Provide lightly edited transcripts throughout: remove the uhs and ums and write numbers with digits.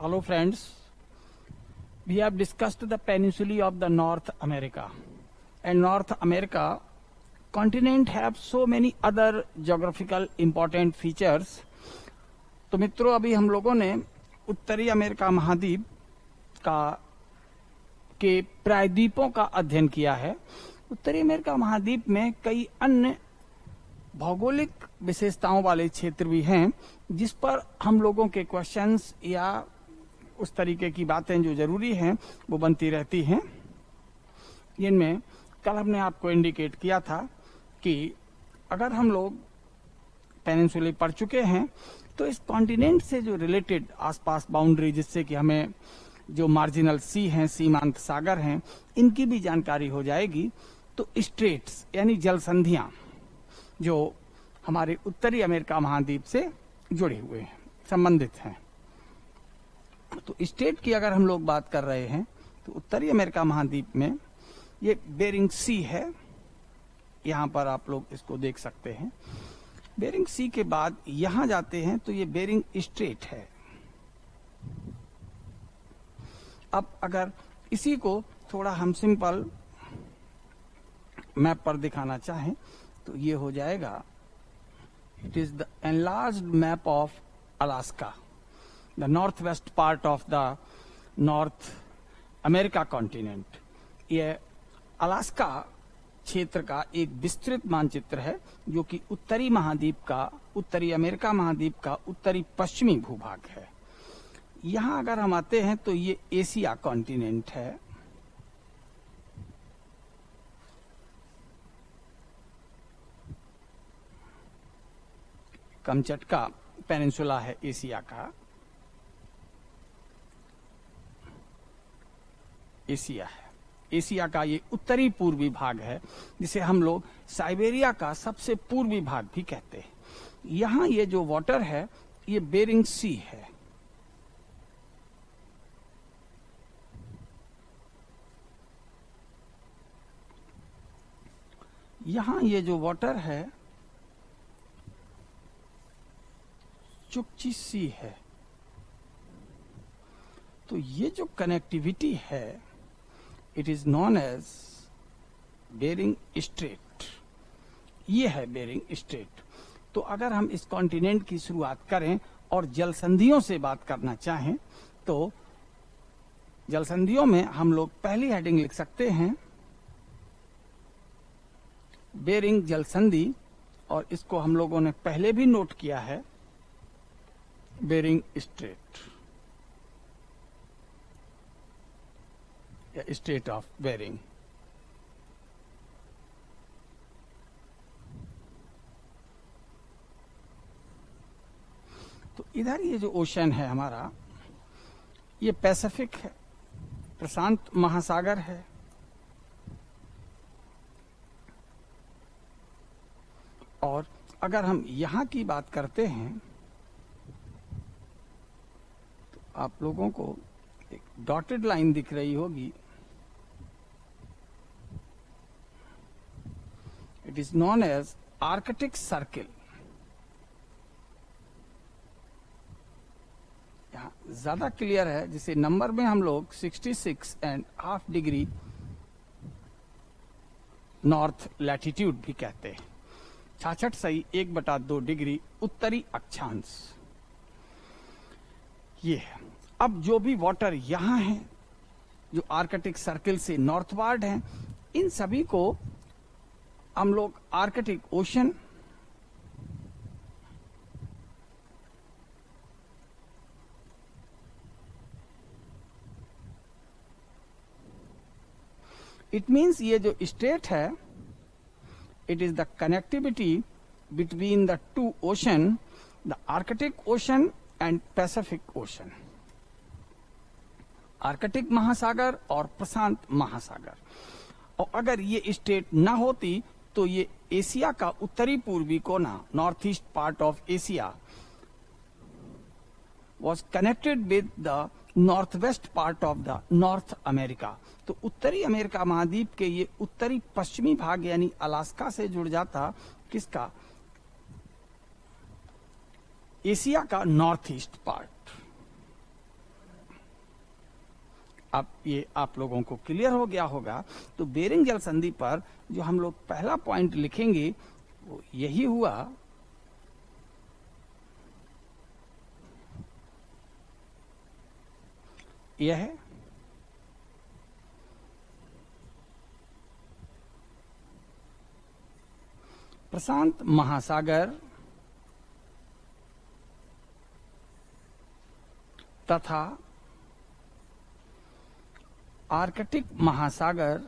Hello friends, we have discussed the peninsula of the North America, and North America continent have so many other geographical important features. तो मित्रों, अभी हम लोगों ने उत्तरी America महाद्वीप के प्रायद्वीपों का अध्ययन किया है। उत्तरी अमेरिका महाद्वीप में कई अन्य भौगोलिक विशेषताओं वाले क्षेत्र भी हैं जिस पर हम लोगों के क्वेश्चंस या उस तरीके की बातें जो जरूरी हैं वो बनती रहती हैं। इनमें कल हमने आपको इंडिकेट किया था कि अगर हम लोग पेनिनसुले पढ़ चुके हैं तो इस कॉन्टिनेंट से जो रिलेटेड आसपास बाउंड्री, जिससे कि हमें जो मार्जिनल सी हैं, सीमांत सागर हैं, इनकी भी जानकारी हो जाएगी। तो स्ट्रेट्स यानी जल संधियां जो हमारे उत्तरी अमेरिका महाद्वीप से जुड़े हुए हैं, संबंधित हैं। तो स्टेट की अगर हम लोग बात कर रहे हैं तो उत्तरी अमेरिका महाद्वीप में ये बेरिंग सी है। यहां पर आप लोग इसको देख सकते हैं। बेरिंग सी के बाद यहां जाते हैं तो ये बेरिंग स्ट्रेट है। अब अगर इसी को थोड़ा हम सिंपल मैप पर दिखाना चाहें तो ये हो जाएगा, it is the enlarged map of Alaska, the north west part of the North America continent. ये अलास्का क्षेत्र का एक विस्तृत मानचित्र है जो कि उत्तरी महाद्वीप का, उत्तरी अमेरिका महाद्वीप का उत्तरी पश्चिमी भूभाग है। यहां अगर हम आते हैं तो ये एशिया कॉन्टिनेंट है। कमचटका पेनिनसुला है एशिया का, एशिया है। एशिया का ये उत्तरी पूर्वी भाग है जिसे हम लोग साइबेरिया का सबसे पूर्वी भाग भी कहते हैं। यहां ये जो वाटर है ये बेरिंग सी है। यहां ये जो वाटर है चुकची सी है। तो ये जो कनेक्टिविटी है it is known as Bering Strait. ये है बेरिंग स्ट्रेट। तो अगर हम इस कॉन्टिनेंट की शुरुआत करें और जल संधियों से बात करना चाहें तो जल संधियों में हम लोग पहली हेडिंग लिख सकते हैं बेरिंग जल संधि, और इसको हम लोगों ने पहले भी नोट किया है, बेरिंग स्ट्रेट या स्ट्रेट ऑफ बेरिंग। तो इधर ये जो ओशन है हमारा, ये पैसिफिक है, प्रशांत महासागर है। और अगर हम यहां की बात करते हैं तो आप लोगों को एक डॉटेड लाइन दिख रही होगी, it is known as Arctic Circle. यहां ज्यादा क्लियर है, जिसे नंबर में हम लोग 66.5 डिग्री नॉर्थ लैटिट्यूड भी कहते हैं। 66.1/2 डिग्री उत्तरी अक्षांश ये है। अब जो भी वाटर यहां है जो आर्कटिक सर्किल से नॉर्थवार्ड हैं, इन सभी को हम लोग आर्कटिक ओशन, इट मीन्स ये जो स्टेट है it is the connectivity between the two ocean, the Arctic Ocean and Pacific Ocean, Arctic महासागर और प्रशांत महासागर। और अगर ये स्टेट ना होती तो ये एशिया का उत्तरी पूर्वी कोना, north east part of Asia, was connected with the northwest part of the North America। तो उत्तरी अमेरिका महाद्वीप के ये उत्तरी पश्चिमी भाग यानी अलास्का से जुड़ जाता किसका, एशिया का नॉर्थ ईस्ट पार्ट। अब ये आप लोगों को क्लियर हो गया होगा। तो बेरिंग जल संधि पर जो हम लोग पहला पॉइंट लिखेंगे वो यही हुआ, यह है प्रशांत महासागर तथा आर्कटिक महासागर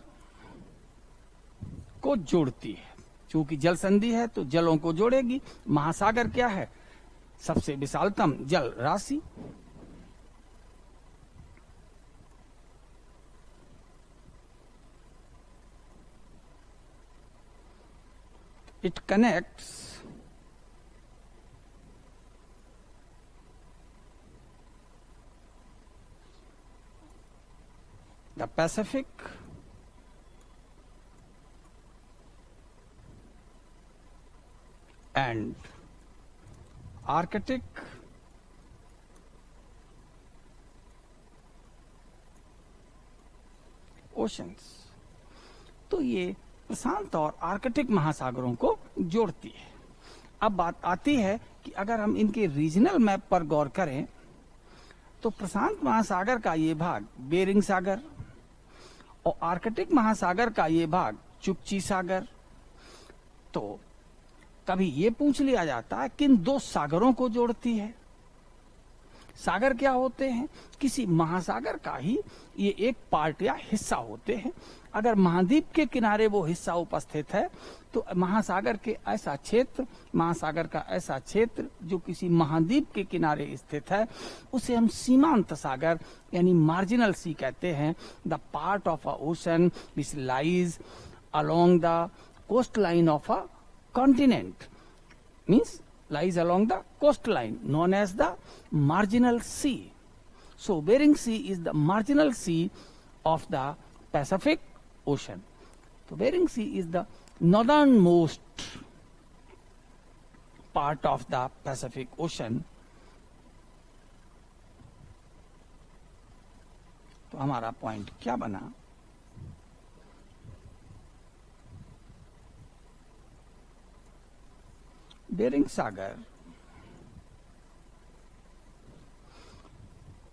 को जोड़ती है। क्योंकि जल संधि है तो जलों को जोड़ेगी। महासागर क्या है? सबसे विशालतम जल राशि। It connects the Pacific and Arctic oceans। तो ये प्रशांत और आर्कटिक महासागरों को जोड़ती है। अब बात आती है कि अगर हम इनके रीजनल मैप पर गौर करें तो प्रशांत महासागर का ये भाग बेरिंग सागर और आर्कटिक महासागर का ये भाग चुकची सागर। तो कभी ये पूछ लिया जाता है किन दो सागरों को जोड़ती है। सागर क्या होते हैं? किसी महासागर का ही ये एक पार्ट या हिस्सा होते हैं। अगर महाद्वीप के किनारे वो हिस्सा उपस्थित है तो महासागर के ऐसा क्षेत्र, महासागर का ऐसा क्षेत्र जो किसी महाद्वीप के किनारे स्थित है उसे हम सीमांत सागर यानी मार्जिनल सी कहते हैं। The part of a ocean which lies along the coast line of a continent means lies along the coastline known as the marginal sea. So Bering Sea is the marginal sea of the Pacific Ocean. So Bering Sea is the northernmost part of the Pacific Ocean. तो हमारा point क्या बना? Bearing सागर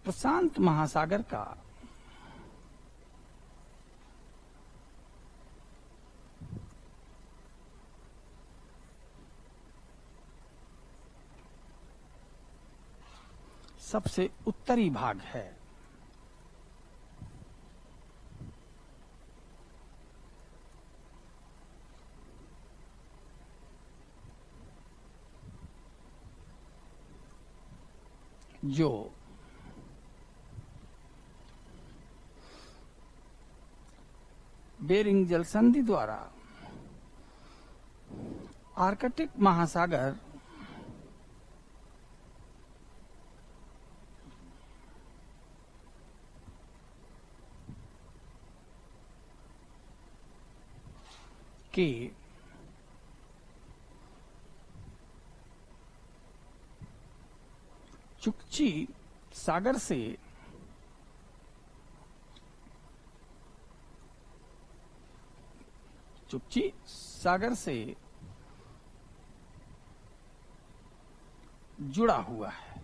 प्रशांत महासागर का सबसे उत्तरी भाग है। जो बेरिंग जल संधि द्वारा आर्कटिक महासागर के चुकची सागर से जुड़ा हुआ है।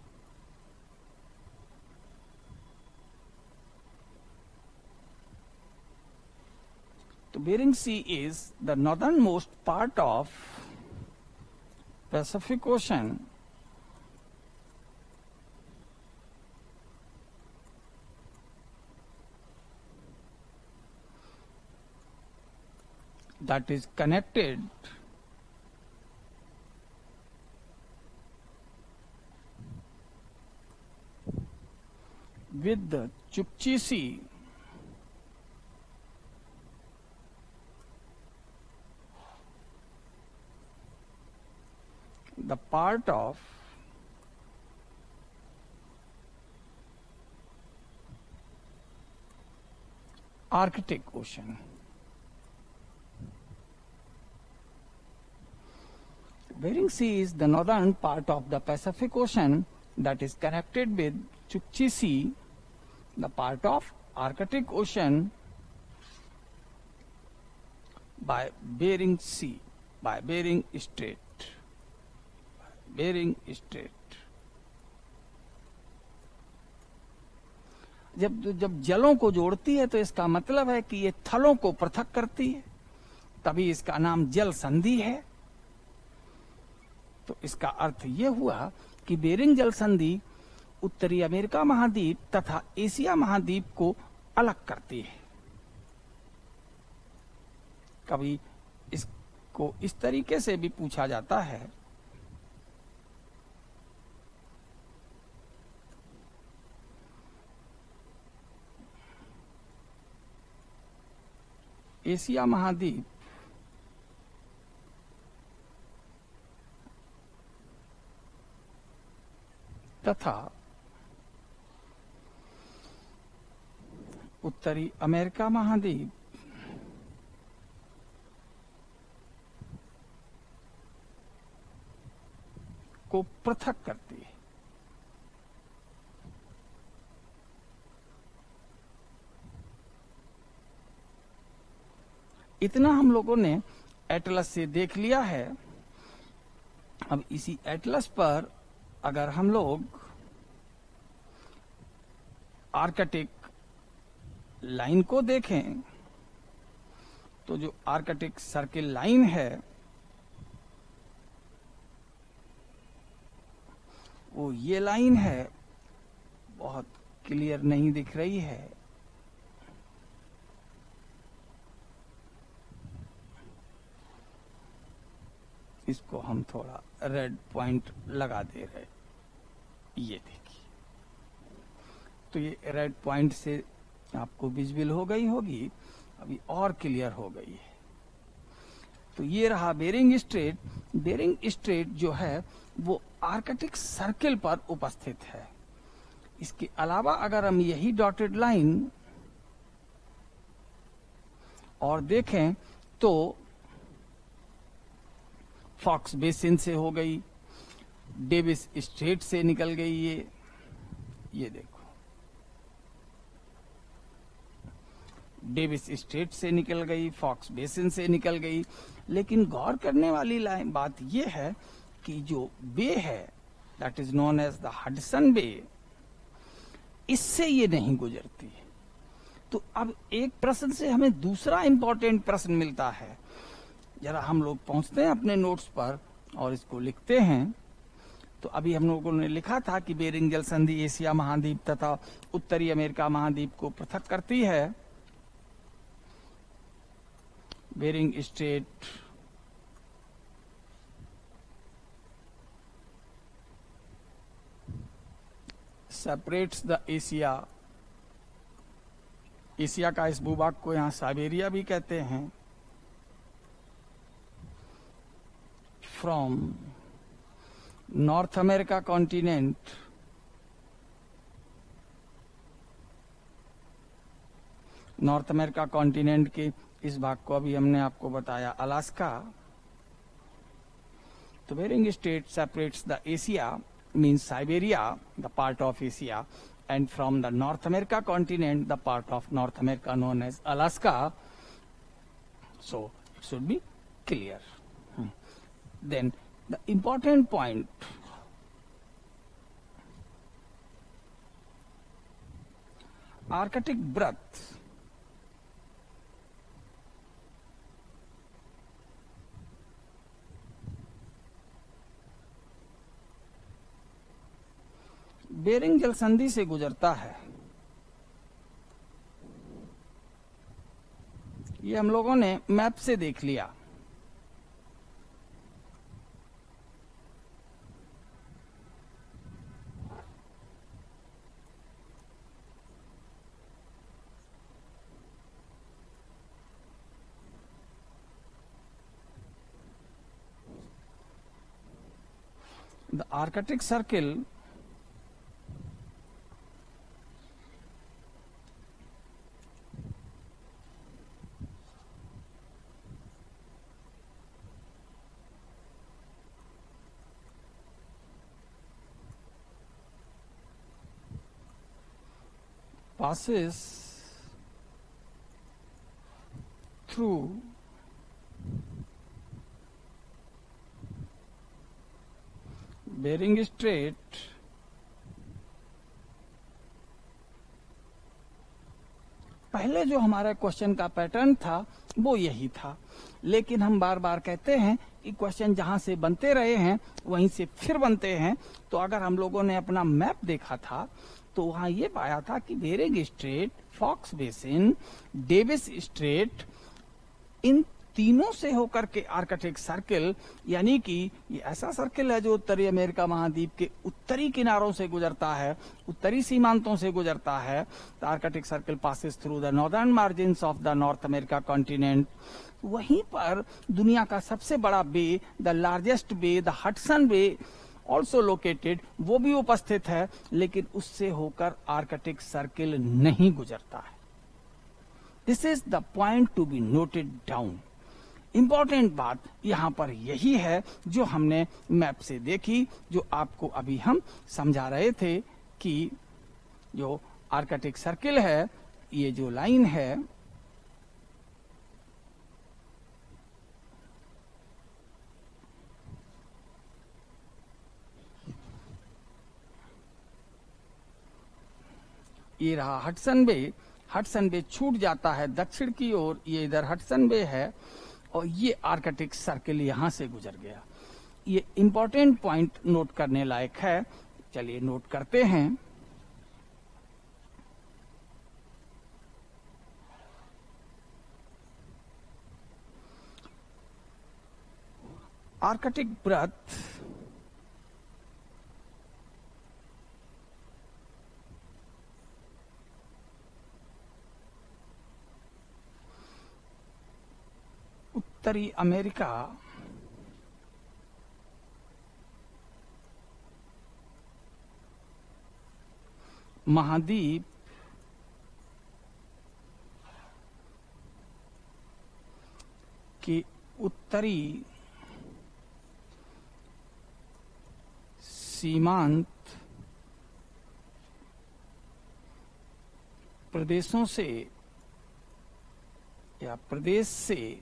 तो Bering Sea is the northern most part of Pacific Ocean that is connected with the Chukchi Sea the part of Arctic Ocean. Bering Sea is the northern part of the Pacific Ocean that is connected with Chukchi Sea, the part of Arctic Ocean by Bering Sea, by Bering Strait, Bering Strait। जब जलों को जोड़ती है तो इसका मतलब है कि ये थलों को पृथक करती है, तभी इसका नाम जल संधि है। तो इसका अर्थ यह हुआ कि बेरिंग जल संधि उत्तरी अमेरिका महाद्वीप तथा एशिया महाद्वीप को अलग करती है। कभी इसको इस तरीके से भी पूछा जाता है, एशिया महाद्वीप तथा उत्तरी अमेरिका महाद्वीप को पृथक करती है। इतना हम लोगों ने एटलस से देख लिया है। अब इसी एटलस पर अगर हम लोग आर्कटिक लाइन को देखें तो जो आर्कटिक सर्किल लाइन है वो ये लाइन है, बहुत क्लियर नहीं दिख रही है। इसको हम थोड़ा रेड पॉइंट लगा दे रहे, ये देखिए। तो ये रेड पॉइंट से आपको विजिबल हो गई होगी, अभी और क्लियर हो गई है। तो ये रहा बेरिंग स्ट्रेट। बेरिंग स्ट्रेट जो है वो आर्कटिक सर्किल पर उपस्थित है। इसके अलावा अगर हम यही डॉटेड लाइन और देखें तो फॉक्स बेसिन से हो गई, डेविस स्ट्रेट से निकल गई, ये देखो डेविस स्ट्रेट से निकल गई, फॉक्स बेसिन से निकल गई। लेकिन गौर करने वाली बात यह है कि जो बे है that is known as the Hudson Bay, इससे ये नहीं गुजरती। तो अब एक प्रश्न से हमें दूसरा इंपॉर्टेंट प्रश्न मिलता है। जरा हम लोग पहुंचते हैं अपने नोट्स पर और इसको लिखते हैं। तो अभी हम लोगों ने लिखा था कि बेरिंग जल संधि एशिया महाद्वीप तथा उत्तरी अमेरिका महाद्वीप को पृथक करती है। Bering Strait separates the Asia, Asia का इस भूभाग को यहां साइबेरिया भी कहते हैं, from North America continent North America continent के इस भाग को अभी हमने आपको बताया अलास्का। तो Bering Strait separates the Asia means Siberia, the part of Asia, and from the North America continent, the part of North America known as Alaska. So it should be clear. Then the important point, Arctic breadth. Bering जल संधि से गुजरता है। ये हम लोगों ने map से देख लिया। The Arctic Circle passes through Bering Strait पहले जो हमारे क्वेश्चन का पैटर्न था वो यही था, लेकिन हम बार बार कहते हैं कि क्वेश्चन जहां से बनते रहे हैं वहीं से फिर बनते हैं। तो अगर हम लोगों ने अपना मैप देखा था तो वहां ये पाया था कि Bering Strait, Foxe Basin, Davis Strait, इन तीनों से होकर के आर्कटिक सर्किल, यानी कि ये ऐसा सर्किल है जो उत्तरी अमेरिका महाद्वीप के उत्तरी किनारों से गुजरता है, उत्तरी सीमांतों से गुजरता है। The Arctic Circle passes through the northern margins of the North America continent. वहीं पर दुनिया का सबसे बड़ा bay, the largest bay, the Hudson Bay also located, वो भी उपस्थित है, लेकिन उससे होकर आर्कटिक सर्किल नहीं गुजरता है। This is the point to be noted down. Important बात यहां पर यही है जो हमने मैप से देखी, जो आपको अभी हम समझा रहे थे कि जो आर्कटिक सर्किल है, ये जो लाइन है, ये रहा हडसन बे। हडसन बे छूट जाता है दक्षिण की ओर, ये इधर हडसन बे है और ये आर्कटिक सर्किल यहां से गुजर गया। ये इंपॉर्टेंट पॉइंट नोट करने लायक है, चलिए नोट करते हैं। आर्कटिक वृत्त उत्तरी अमेरिका महाद्वीप के उत्तरी सीमांत प्रदेशों से या प्रदेश से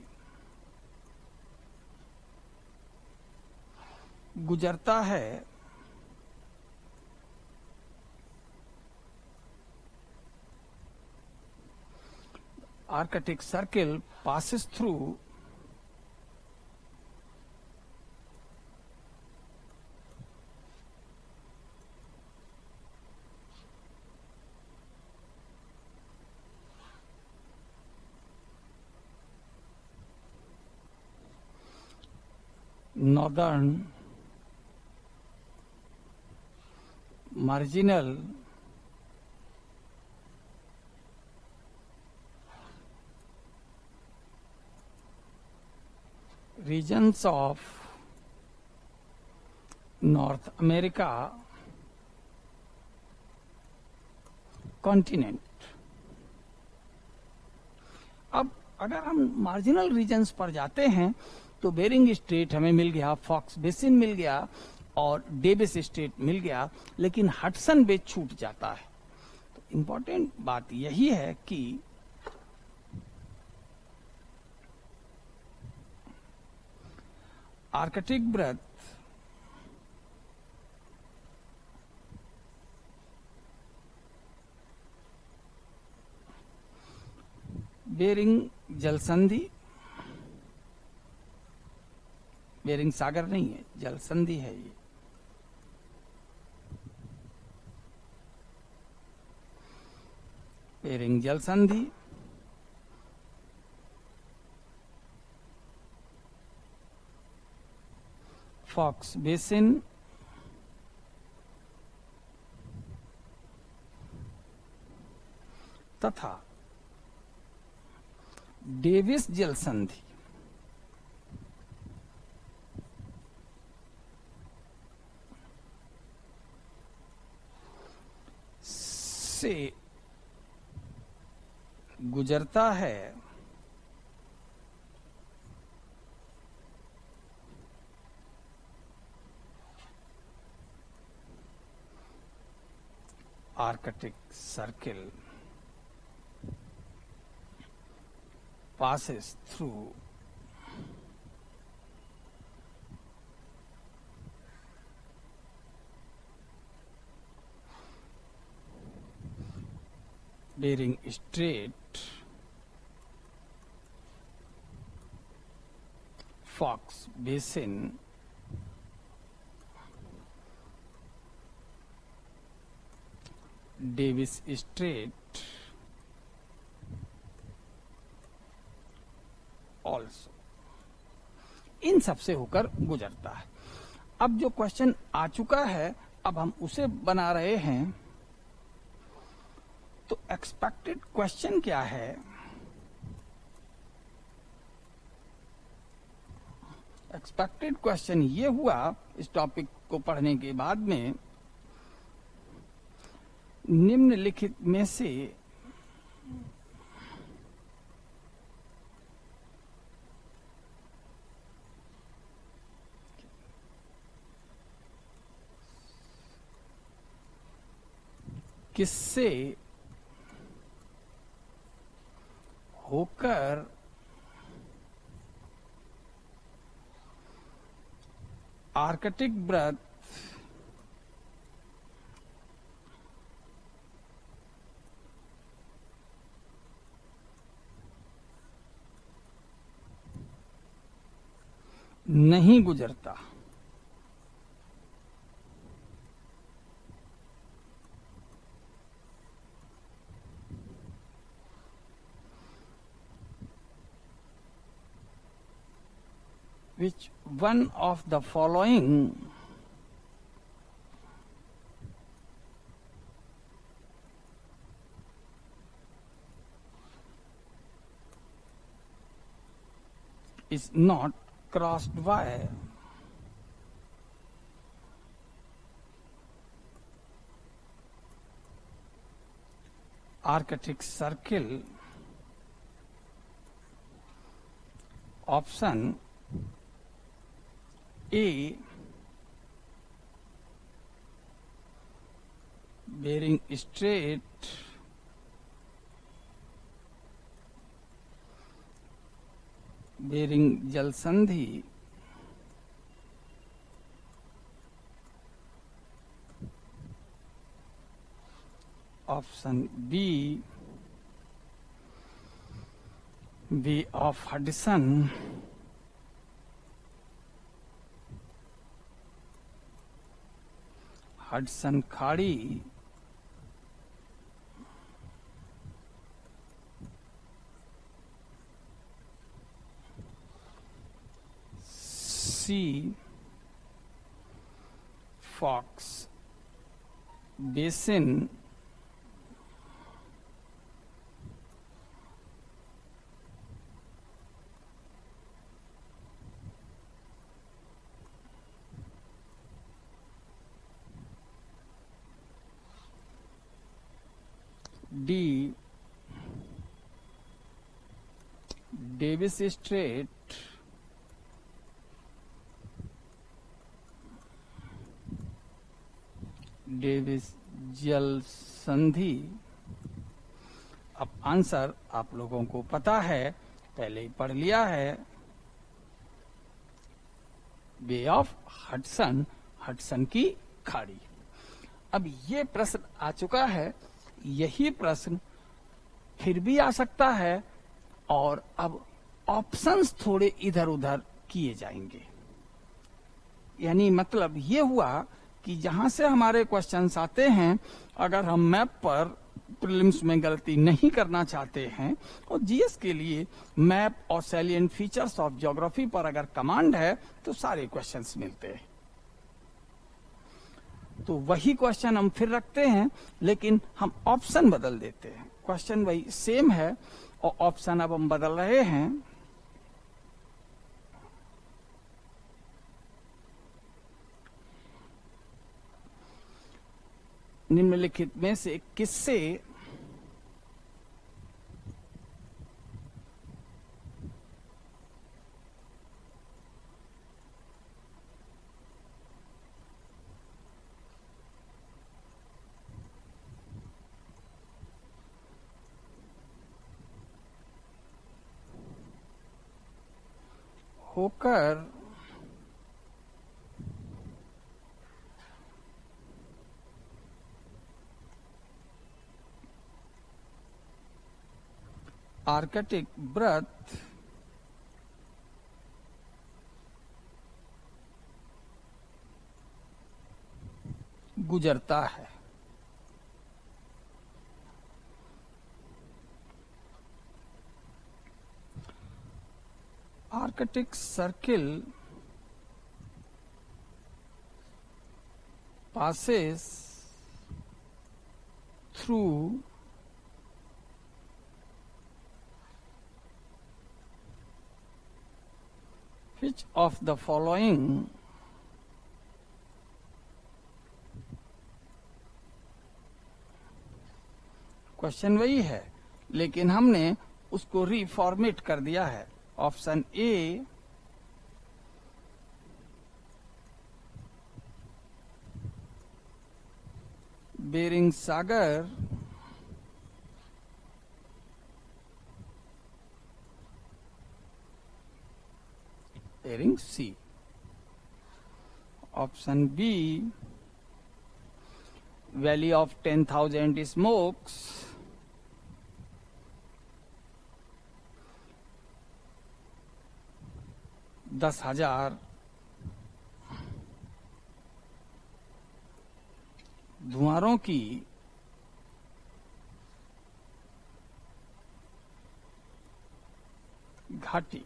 गुजरता है। Arctic Circle passes through northern marginal regions of North America continent। अब अगर हम मार्जिनल रीजन्स पर जाते हैं तो बेरिंग स्ट्रेट हमें मिल गया, फॉक्स बेसिन मिल गया और डेविस स्ट्रेट मिल गया, लेकिन हडसन बे छूट जाता है। तो इंपॉर्टेंट बात यही है कि आर्कटिक वृत्त बेरिंग जलसंधि, बेरिंग सागर नहीं है, जलसंधि है ये, बेरिंग जलसंधि फॉक्स बेसिन तथा डेविस जलसंधि से गुजरता है Arctic Circle passes through Bering Strait, Fox Basin, Davis Strait also, इन सब से होकर गुजरता है। अब जो क्वेश्चन आ चुका है, अब हम उसे बना रहे हैं। तो एक्सपेक्टेड क्वेश्चन क्या है? एक्सपेक्टेड क्वेश्चन ये हुआ इस टॉपिक को पढ़ने के बाद में, निम्नलिखित में से किससे होकर आर्कटिक व्रत नहीं गुजरता? Which one of the following is not crossed by Arctic Circle? Option A, Bering Strait, Bering जल संधि, option B, bay of Hudson, Hudson खाड़ी, C, Foxe Basin, D, Davis Strait, Davis जल संधि। अब आंसर आप लोगों को पता है, पहले ही पढ़ लिया है, बे ऑफ हडसन, हडसन की खाड़ी। अब ये प्रश्न आ चुका है, यही प्रश्न फिर भी आ सकता है, और अब ऑप्शंस थोड़े इधर उधर किए जाएंगे। यानी मतलब ये हुआ कि जहां से हमारे क्वेश्चंस आते हैं, अगर हम मैप पर प्रीलिम्स में गलती नहीं करना चाहते हैं, और जीएस के लिए मैप और सैलिएंट फीचर्स ऑफ ज्योग्राफी पर अगर कमांड है तो सारे क्वेश्चंस मिलते हैं। तो वही क्वेश्चन हम फिर रखते हैं, लेकिन हम ऑप्शन बदल देते हैं। क्वेश्चन वही सेम है और ऑप्शन अब हम बदल रहे हैं। निम्नलिखित में से किससे होकर आर्कटिक व्रत गुजरता है। Arctic Circle passes through which of the following question वही है, लेकिन हमने उसको रिफॉर्मेट कर दिया है। ऑप्शन ए बेरिंग सागर, Bering Sea. Option B Valley of 10,000 Smokes, 10,000 धुआरों की घाटी।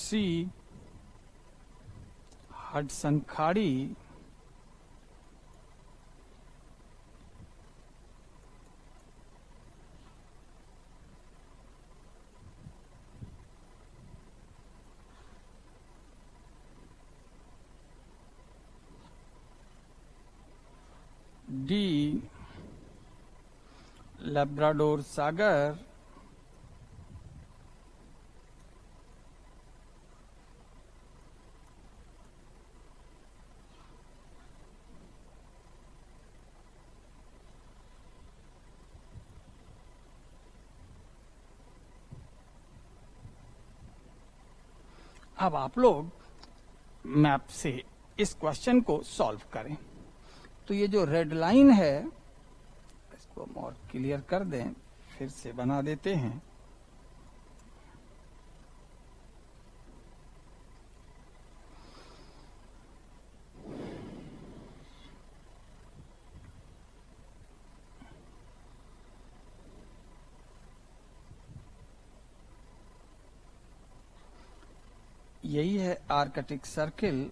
सी हडसन खाड़ी, डी लैब्राडोर सागर, अब आप लोग मैप से इस क्वेश्चन को सॉल्व करें। तो ये जो रेड लाइन है इसको हम और क्लियर कर दें, फिर से बना देते हैं। यही है आर्कटिक सर्किल।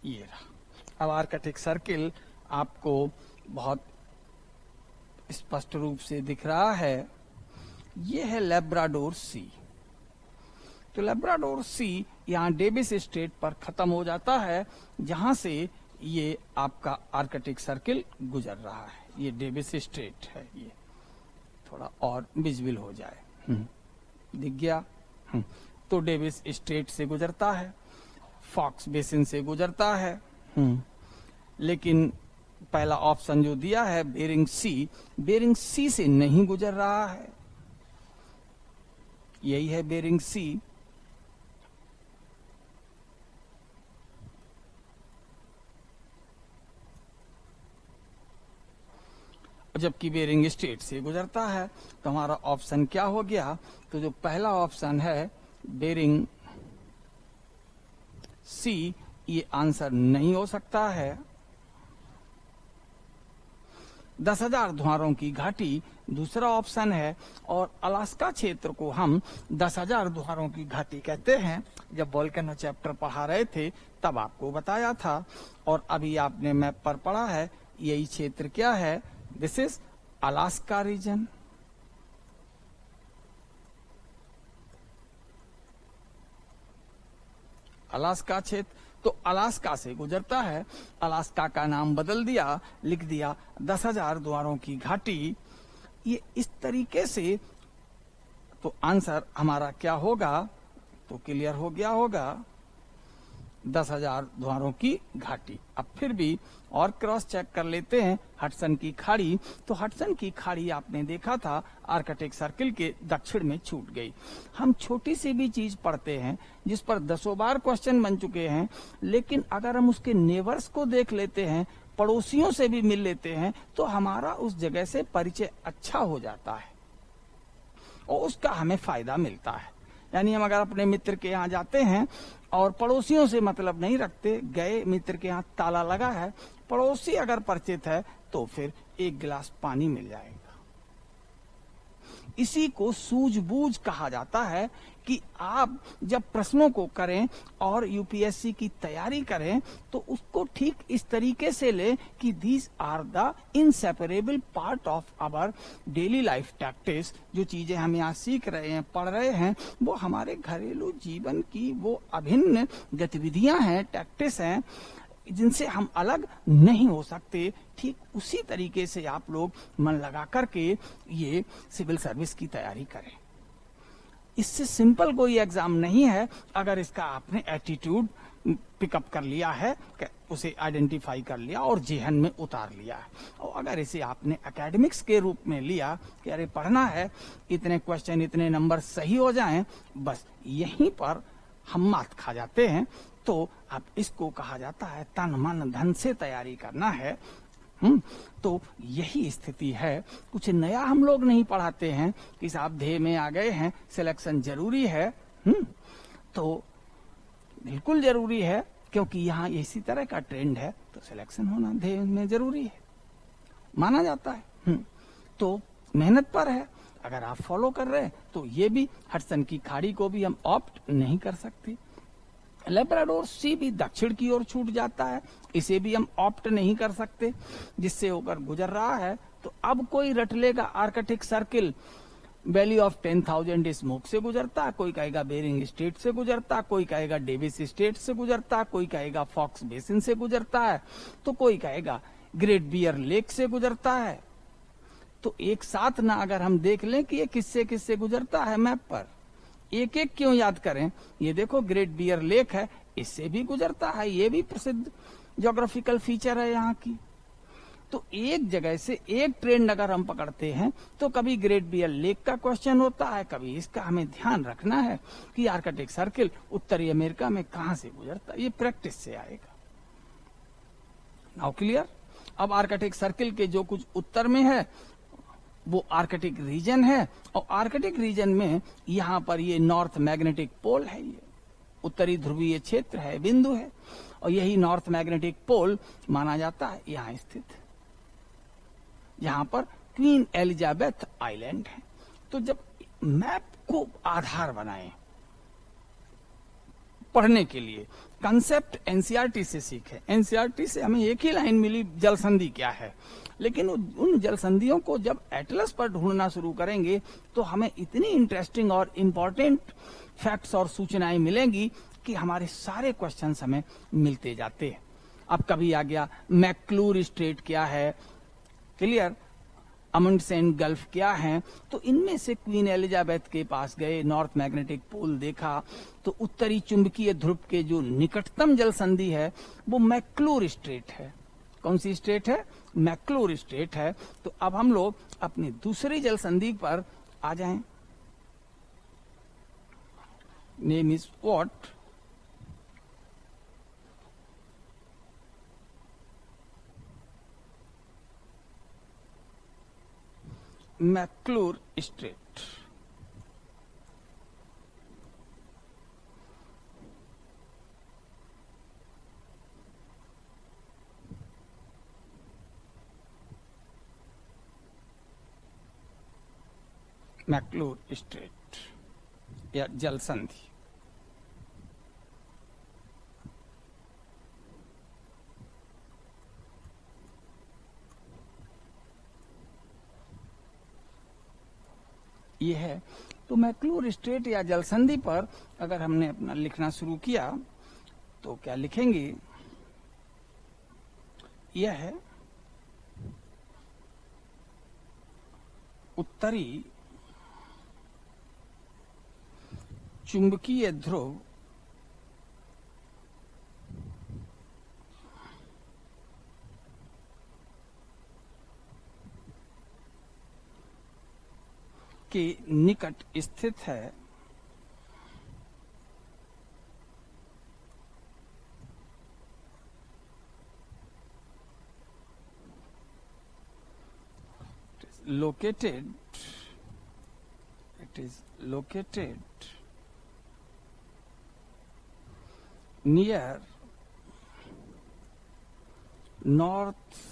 ये रहा। अब आर्कटिक सर्किल आपको बहुत स्पष्ट रूप से दिख रहा है। ये है लैब्राडोर सी। तो लैब्राडोर सी यहाँ डेविस स्ट्रेट पर खत्म हो जाता है, जहां से ये आपका आर्कटिक सर्किल गुजर रहा है। ये डेविस स्ट्रेट है। ये थोड़ा और विजिबल हो जाए, दिख गया। तो डेविस स्ट्रेट से गुजरता है, फॉक्स बेसिन से गुजरता है। लेकिन पहला ऑप्शन जो दिया है बेरिंग सी से नहीं गुजर रहा है। यही है बेरिंग सी। जबकि बेरिंग स्ट्रेट से गुजरता है, तो हमारा ऑप्शन क्या हो गया? तो जो पहला ऑप्शन है बेरिंग सी, ये आंसर नहीं हो सकता है। 10,000 धुआरों की घाटी दूसरा ऑप्शन है, और अलास्का क्षेत्र को हम 10,000 धुआरों की घाटी कहते हैं। जब वोल्केनो चैप्टर पढ़ा रहे थे तब आपको बताया था, और अभी आपने मैप पर पढ़ा है। यही क्षेत्र क्या है? This is Alaska region. Alaska क्षेत्र तो अलास्का से गुजरता है। अलास्का का नाम बदल दिया, लिख दिया 10,000 द्वारों की घाटी। ये इस तरीके से तो आंसर हमारा क्या होगा? तो क्लियर हो गया होगा, 10,000 द्वारों की घाटी। अब फिर भी और क्रॉस चेक कर लेते हैं हडसन की खाड़ी। तो हडसन की खाड़ी आपने देखा था आर्कटिक सर्किल के दक्षिण में छूट गई। हम छोटी सी भी चीज पढ़ते हैं जिस पर दसों बार क्वेश्चन बन चुके हैं, लेकिन अगर हम उसके नेबर्स को देख लेते हैं, पड़ोसियों से भी मिल लेते हैं, तो हमारा उस जगह से परिचय अच्छा हो जाता है और उसका हमें फायदा मिलता है। यानी हम अगर अपने मित्र के यहाँ जाते हैं और पड़ोसियों से मतलब नहीं रखते, गए मित्र के यहाँ ताला लगा है, पड़ोसी अगर परिचित है तो फिर एक गिलास पानी मिल जाएगा। इसी को सूझबूझ कहा जाता है कि आप जब प्रश्नों को करें और यूपीएससी की तैयारी करें तो उसको ठीक इस तरीके से लें कि these are the inseparable part of our daily life tactics. जो चीजें हम यहाँ सीख रहे हैं, पढ़ रहे हैं, वो हमारे घरेलू जीवन की वो अभिन्न गतिविधियां हैं, टैक्टिस हैं, जिनसे हम अलग नहीं हो सकते। ठीक उसी तरीके से आप लोग मन लगा करके ये सिविल सर्विस की तैयारी करें। इससे सिंपल कोई एग्जाम नहीं है अगर इसका आपने एटीट्यूड पिकअप कर लिया है, उसे आइडेंटिफाई कर लिया और जेहन में उतार लिया है। और अगर इसे आपने एकेडमिक्स के रूप में लिया कि अरे पढ़ना है, इतने क्वेश्चन इतने नंबर सही हो जाएं, बस यहीं पर हम मात खा जाते हैं। तो अब इसको कहा जाता है तन मन धन से तैयारी करना है। तो यही स्थिति है। कुछ नया हम लोग नहीं पढ़ाते हैं कि साहब ध्येय में आ गए हैं, सिलेक्शन जरूरी है। तो बिल्कुल जरूरी है, क्योंकि यहाँ इसी तरह का ट्रेंड है, तो सिलेक्शन होना ध्येय में जरूरी है, माना जाता है। तो मेहनत पर है। अगर आप फॉलो कर रहे हैं तो ये भी हडसन की खाड़ी को भी हम ऑप्ट नहीं कर सकते। लेब्राडोर सी भी दक्षिण की ओर छूट जाता है, इसे भी हम ऑप्ट नहीं कर सकते, जिससे होकर गुजर रहा है। तो अब कोई रट लेगा Arctic circle valley of 10,000 smoke से गुजरता है, कोई कहेगा बेरिंग स्टेट से गुजरता, कोई कहेगा डेविस स्टेट से गुजरता, कोई कहेगा फॉक्स बेसिन से गुजरता है, तो कोई कहेगा ग्रेट बियर लेक से गुजरता है। तो एक साथ ना अगर हम देख लें कि ये किससे किससे गुजरता है मैप पर, एक एक क्यों याद करें? ये देखो ग्रेट बियर लेक है, इससे भी गुजरता है, ये भी प्रसिद्ध ज्योग्राफिकल फीचर है यहाँ की। तो एक जगह से एक ट्रेंड अगर हम पकड़ते हैं तो कभी ग्रेट बियर लेक का क्वेश्चन होता है, कभी इसका हमें ध्यान रखना है कि आर्कटिक सर्किल उत्तरी अमेरिका में कहां से गुजरता है। ये प्रैक्टिस से आएगा। Now clear? अब आर्कटिक सर्किल के जो कुछ उत्तर में है वो आर्कटिक रीजन है, और आर्कटिक रीजन में यहाँ पर ये नॉर्थ मैग्नेटिक पोल है, ये उत्तरी ध्रुवीय क्षेत्र है, बिंदु है, और यही नॉर्थ मैग्नेटिक पोल माना जाता है यहाँ स्थित, जहां पर क्वीन एलिजाबेथ आइलैंड है। तो जब मैप को आधार बनाएं पढ़ने के लिए, कंसेप्ट एनसीईआरटी से सीखे। एनसीईआरटी से हमें एक ही लाइन मिली, जल संधि क्या है, लेकिन उन जल संधियों को जब एटलस पर ढूंढना शुरू करेंगे तो हमें इतनी इंटरेस्टिंग और इम्पोर्टेंट फैक्ट्स और सूचनाएं मिलेंगी कि हमारे सारे क्वेश्चंस हमें मिलते जाते हैं। अब कभी आ गया मैक्लूर स्ट्रेट क्या है, क्लियर, अमुंडसेन गल्फ क्या है, तो इनमें से क्वीन एलिजाबेथ के पास गए, नॉर्थ मैग्नेटिक पोल देखा, तो उत्तरी चुंबकीय ध्रुव के जो निकटतम जल संधि है वो मैक्लूर स्ट्रेट है। कौन सी स्ट्रेट है? मैक्लूर स्ट्रेट है। तो अब हम लोग अपनी दूसरी जल संधि पर आ जाएं। Name is what? McClure Strait. McClure Strait या जल संधि। ये है। तो मैक्लूर स्ट्रेट या जल संधि पर अगर हमने अपना लिखना शुरू किया तो क्या लिखेंगे? यह है उत्तरी चुंबकीय ध्रुव के निकट स्थित है it is located near north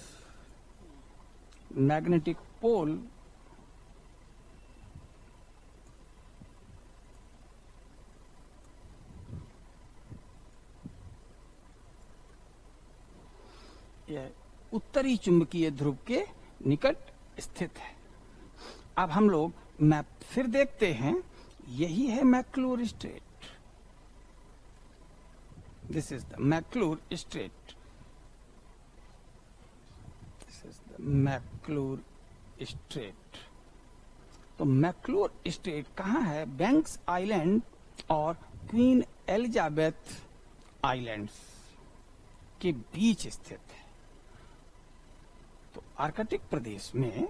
magnetic pole यह उत्तरी चुंबकीय ध्रुव के निकट स्थित है। अब हम लोग मैप फिर देखते हैं। यही है McClure Strait. This is the McClure Strait. This is the McClure Strait. तो मैक्लूर स्ट्रेट कहाँ है? बैंक्स आइलैंड और क्वीन एलिजाबेथ आइलैंड्स के बीच स्थित है। तो आर्कटिक प्रदेश में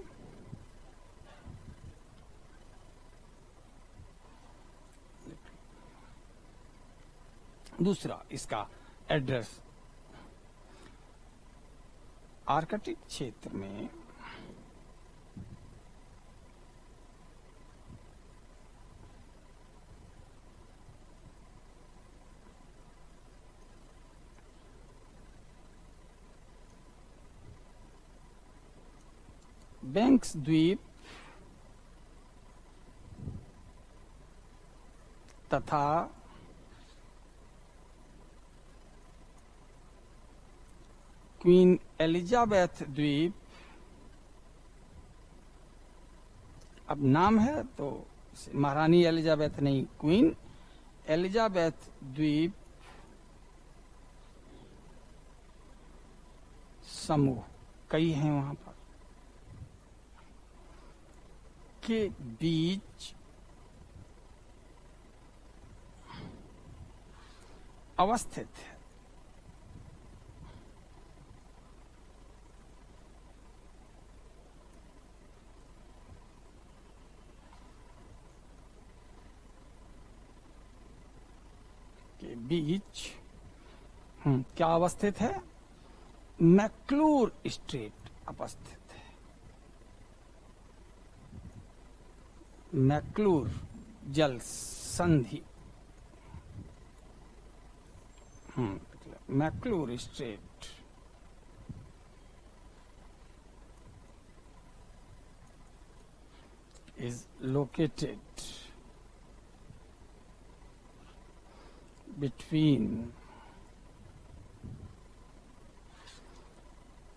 दूसरा इसका एड्रेस, आर्कटिक क्षेत्र में बैंक्स द्वीप तथा क्वीन एलिजाबेथ द्वीप, अब नाम है तो महारानी एलिजाबेथ नहीं, क्वीन एलिजाबेथ द्वीप समूह, कई हैं वहां पर, के बीच अवस्थित है। के बीच क्या अवस्थित है? मैक्लूर स्ट्रेट अवस्थित है। मैक्लूर जल संधि, मैक्लूर straight is located between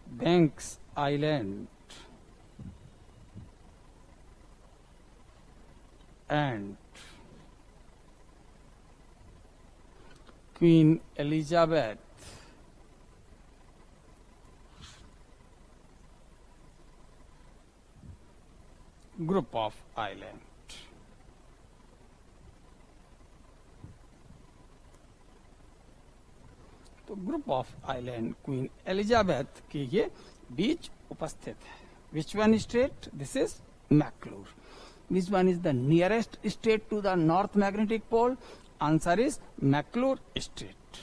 Banks Island and Queen Elizabeth group of island। तो group of island Queen Elizabeth के ये बीच उपस्थित है। Which one state? This is McClure. Which one is the nearest state to the north magnetic pole? Answer is McClure state.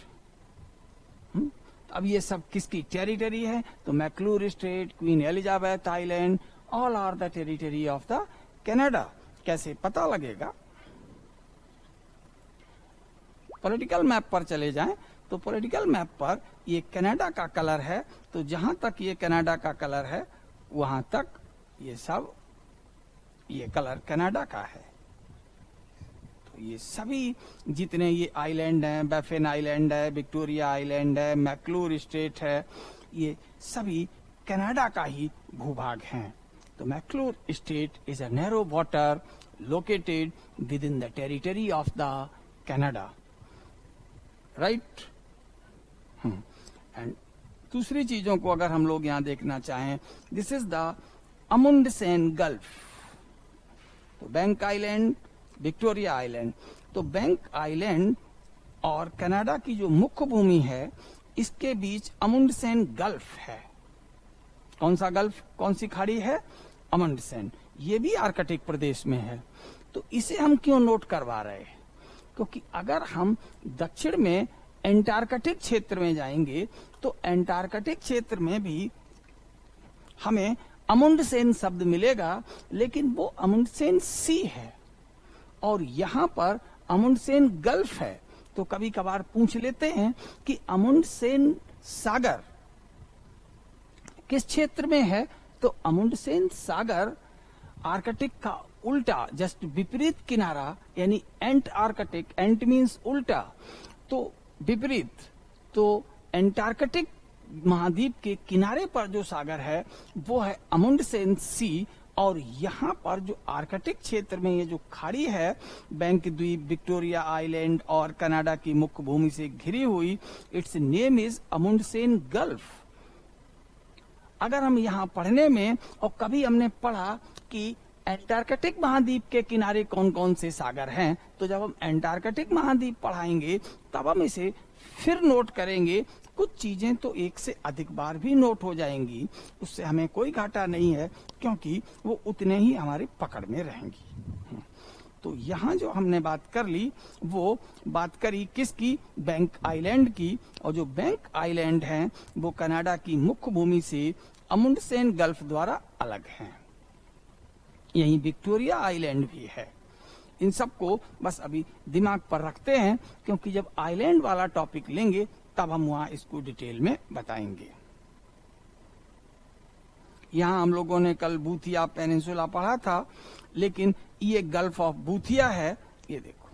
अब ये सब किसकी टेरिटरी है? तो McClure state, Queen Elizabeth Island, all are the territory of the Canada. कैसे पता लगेगा? Political map पर चले जाएं तो पॉलिटिकल मैप पर ये कनाडा का कलर है, तो जहां तक ये कनाडा का कलर है वहां तक ये सब ये कलर कनाडा का है। तो ये सभी जितने ये आइलैंड हैं, बैफिन आइलैंड है, विक्टोरिया आइलैंड है, मैक्लूर स्टेट है, ये सभी कनाडा का ही भूभाग हैं। तो McClure state is a narrow water located within the territory of the Canada, right? And दूसरी चीजों को अगर हम लोग यहाँ देखना चाहें, this is the Amundsen gulf. तो बैंक आइलैंड, विक्टोरिया आइलैंड, तो बैंक आइलैंड और कनाडा की जो मुख्य भूमि है, इसके बीच अमुंडसेन गल्फ है। कौन सा गल्फ, कौन सी खाड़ी है? अमुंडसेन। ये भी आर्कटिक प्रदेश में है। तो इसे हम क्यों नोट करवा रहे हैं? क्योंकि अगर हम दक्षिण में एंटार्कटिक क्षेत्र में जाएंगे तो एंटार्कटिक क्षेत्र में भी हमें अमुंडसेन शब्द मिलेगा, लेकिन वो अमुंडसेन सी है और यहाँ पर अमुंडसेन गल्फ है। तो कभी कभार पूछ लेते हैं कि अमुंडसेन सागर किस क्षेत्र में है? तो अमुंडसेन सागर आर्कटिक का उल्टा, जस्ट विपरीत किनारा, यानी एंटार्कटिक, एंट मीन्स उल्टा, तो विपरीत, तो एंटार्कटिक महाद्वीप के किनारे पर जो सागर है वो है अमुंडसेन सी। और यहाँ पर जो आर्कटिक क्षेत्र में ये जो खाड़ी है, बैंक द्वीप, विक्टोरिया आइलैंड और कनाडा की मुख्य भूमि से घिरी हुई, it's name is Amundsen gulf. अगर हम यहाँ पढ़ने में, और कभी हमने पढ़ा कि एंटार्कटिक महाद्वीप के किनारे कौन कौन से सागर हैं, तो जब हम एंटार्कटिक महाद्वीप पढ़ाएंगे तब हम इसे फिर नोट करेंगे। कुछ चीजें तो एक से अधिक बार भी नोट हो जाएंगी, उससे हमें कोई घाटा नहीं है, क्योंकि वो उतने ही हमारी पकड़ में रहेंगी। तो यहाँ जो हमने बात कर ली, वो बात करी किसकी? बैंक आइलैंड की। और जो बैंक आइलैंड हैं वो कनाडा की मुख्य भूमि से अमुंडसेन गल्फ द्वारा अलग हैं। यहीं विक्टोरिया आइलैंड भी है। इन सबको बस अभी दिमाग पर रखते हैं, क्योंकि जब आइलैंड वाला टॉपिक लेंगे तब हम वहां इसको डिटेल में बताएंगे। यहाँ हम लोगों ने कल बूथिया पेनिनसुला पढ़ा था, लेकिन ये गल्फ ऑफ बूथिया है, ये देखो।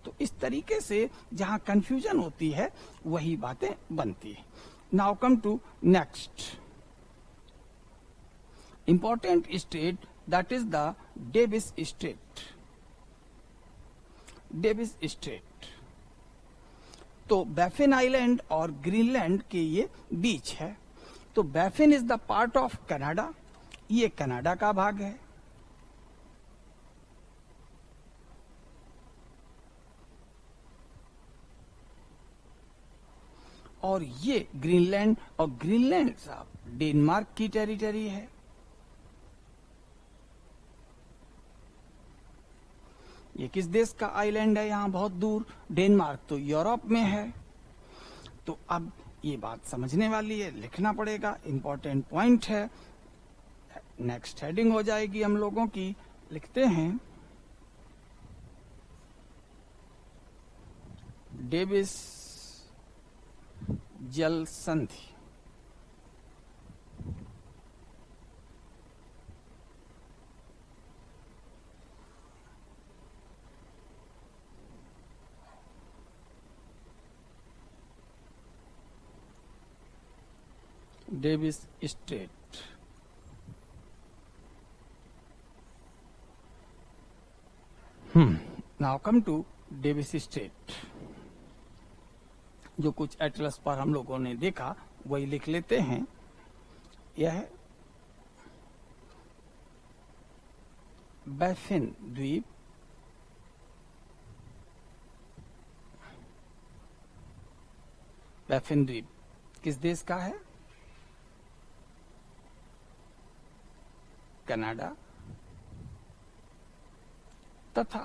तो इस तरीके से जहां कंफ्यूजन होती है वही बातें बनती है। Now come to next important state, that is the Davis Strait. Davis Strait तो बैफिन आइलैंड और ग्रीनलैंड के ये बीच है। तो Baffin is the part of Canada, ये कनाडा का भाग है। और ये ग्रीनलैंड, और ग्रीनलैंड साहब डेनमार्क की टेरिटरी है। ये किस देश का आइलैंड है? यहाँ बहुत दूर, डेनमार्क तो यूरोप में है। तो अब ये बात समझने वाली है, लिखना पड़ेगा, इंपॉर्टेंट पॉइंट है। नेक्स्ट हेडिंग हो जाएगी हम लोगों की, लिखते हैं डेविस जल संधि। Davis Strait. Now come to Davis Strait. जो कुछ एटलस पर हम लोगों ने देखा वही लिख लेते हैं। यह बैफिन द्वीप, बैफिन द्वीप किस देश का है? कनाडा। तथा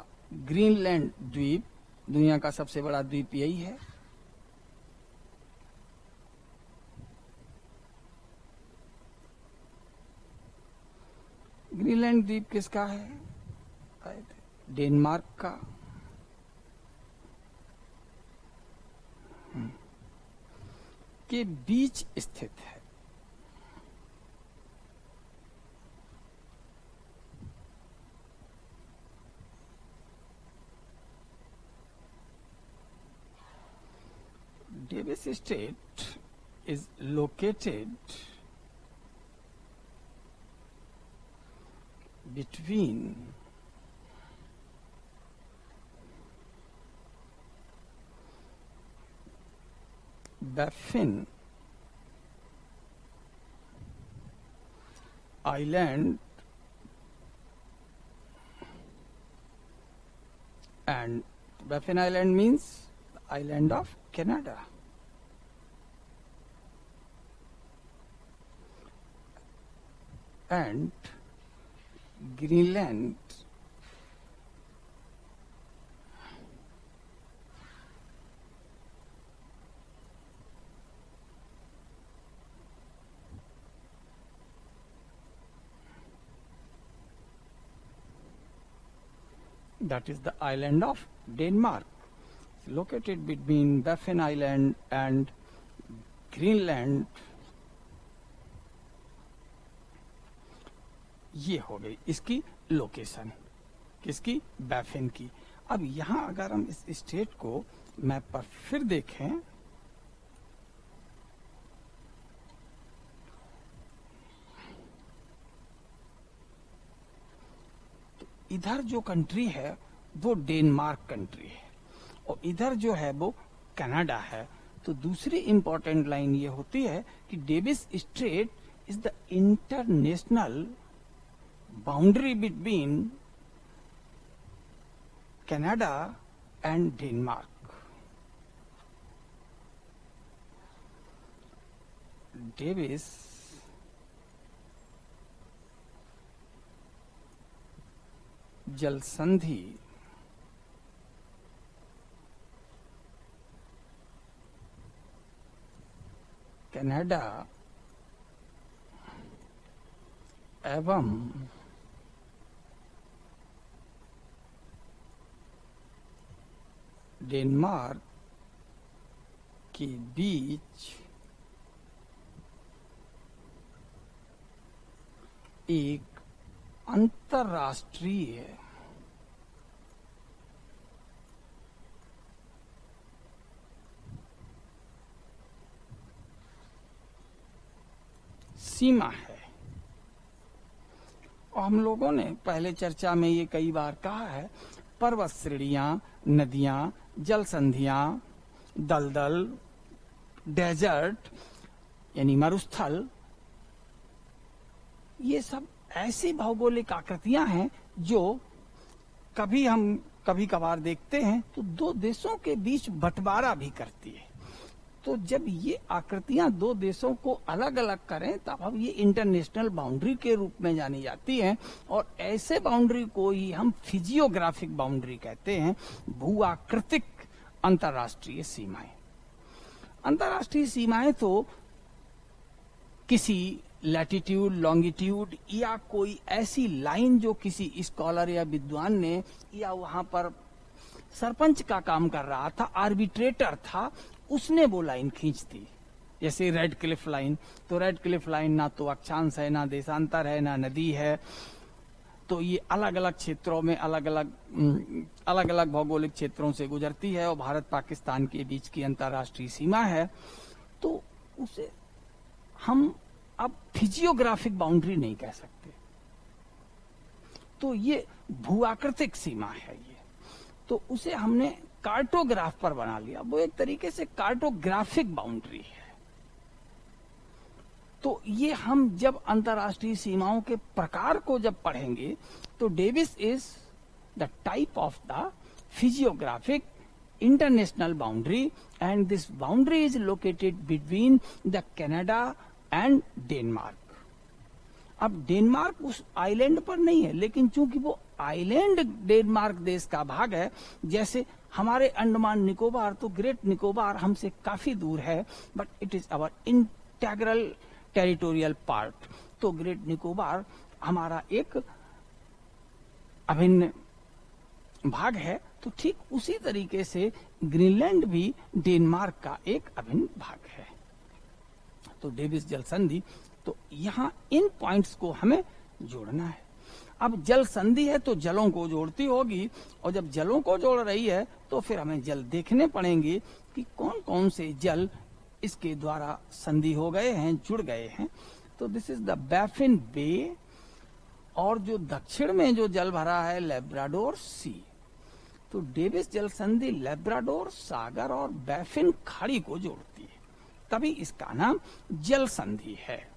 ग्रीनलैंड द्वीप, दुनिया का सबसे बड़ा द्वीप यही है। ग्रीनलैंड द्वीप किसका है? डेनमार्क का। के बीच स्थित है। Davis Strait is located between Baffin Island and Baffin Island means the island of Canada. And Greenland that is the island of Denmark. It's located between Baffin Island and Greenland. ये हो गई इसकी location, किसकी? Baffin की। अब यहां अगर हम इस स्टेट को मैप पर फिर देखें तो इधर जो कंट्री है वो डेनमार्क कंट्री है और इधर जो है वो कनाडा है। तो दूसरी इंपॉर्टेंट लाइन ये होती है कि Davis Strait is the international boundary between Canada and Denmark. Davis जल संधि कनाडा एवं डेनमार्क के बीच एक अंतर्राष्ट्रीय सीमा है। और हम लोगों ने पहले चर्चा में ये कई बार कहा है, पर्वत श्रेणियां, नदियां, जल संधियां, दलदल, डेजर्ट यानी मरुस्थल, ये सब ऐसी भौगोलिक आकृतियां हैं जो कभी कभार देखते हैं तो दो देशों के बीच बंटवारा भी करती है। तो जब ये आकृतियां दो देशों को अलग अलग करें तब अब ये इंटरनेशनल बाउंड्री के रूप में जानी जाती हैं और ऐसे बाउंड्री को ही हम फिजियोग्राफिक बाउंड्री कहते हैं, भूआकृतिक अंतर्राष्ट्रीय सीमाएं। अंतर्राष्ट्रीय सीमाएं तो किसी लैटिट्यूड, लॉन्गिट्यूड या कोई ऐसी लाइन जो किसी स्कॉलर या विद्वान ने या वहां पर सरपंच का काम कर रहा था, आर्बिट्रेटर था, उसने वो लाइन खींच दी। जैसे रेड क्लिफ लाइन, तो रेड क्लिफ लाइन ना तो अक्षांश है, ना देशांतर है, ना नदी है। तो ये अलग अलग क्षेत्रों में अलग अलग भौगोलिक क्षेत्रों से गुजरती है और भारत पाकिस्तान के बीच की अंतर्राष्ट्रीय सीमा है। तो उसे हम अब फिजियोग्राफिक बाउंड्री नहीं कह सकते, तो ये भूआकृतिक सीमा है ये। तो उसे हमने कार्टोग्राफ पर बना लिया, वो एक तरीके से कार्टोग्राफिक बाउंड्री है। तो ये हम जब अंतर्राष्ट्रीय सीमाओं के प्रकार को जब पढ़ेंगे तो Davis is the type of the physiographic international boundary and this boundary is located between the Canada and Denmark. अब डेनमार्क उस आइलैंड पर नहीं है, लेकिन चूंकि वो आइलैंड डेनमार्क देश का भाग है, जैसे हमारे अंडमान निकोबार, तो ग्रेट निकोबार हमसे काफी दूर है, but it is our integral territorial part. तो ग्रेट निकोबार हमारा एक अभिन्न भाग है। तो ठीक उसी तरीके से ग्रीनलैंड भी डेनमार्क का एक अभिन्न भाग है। तो डेविस जल संधि, तो यहां इन पॉइंट्स को हमें जोड़ना है। अब जल संधि है तो जलों को जोड़ती होगी, और जब जलों को जोड़ रही है तो फिर हमें जल देखने पड़ेंगे कि कौन कौन से जल इसके द्वारा संधि हो गए हैं, जुड़ गए हैं। तो दिस इज द बैफिन बे, और जो दक्षिण में जो जल भरा है लेब्राडोर सी। तो डेविस जल संधि लेब्राडोर सागर और बैफिन खाड़ी को जोड़ती है, तभी इसका नाम जल संधि है।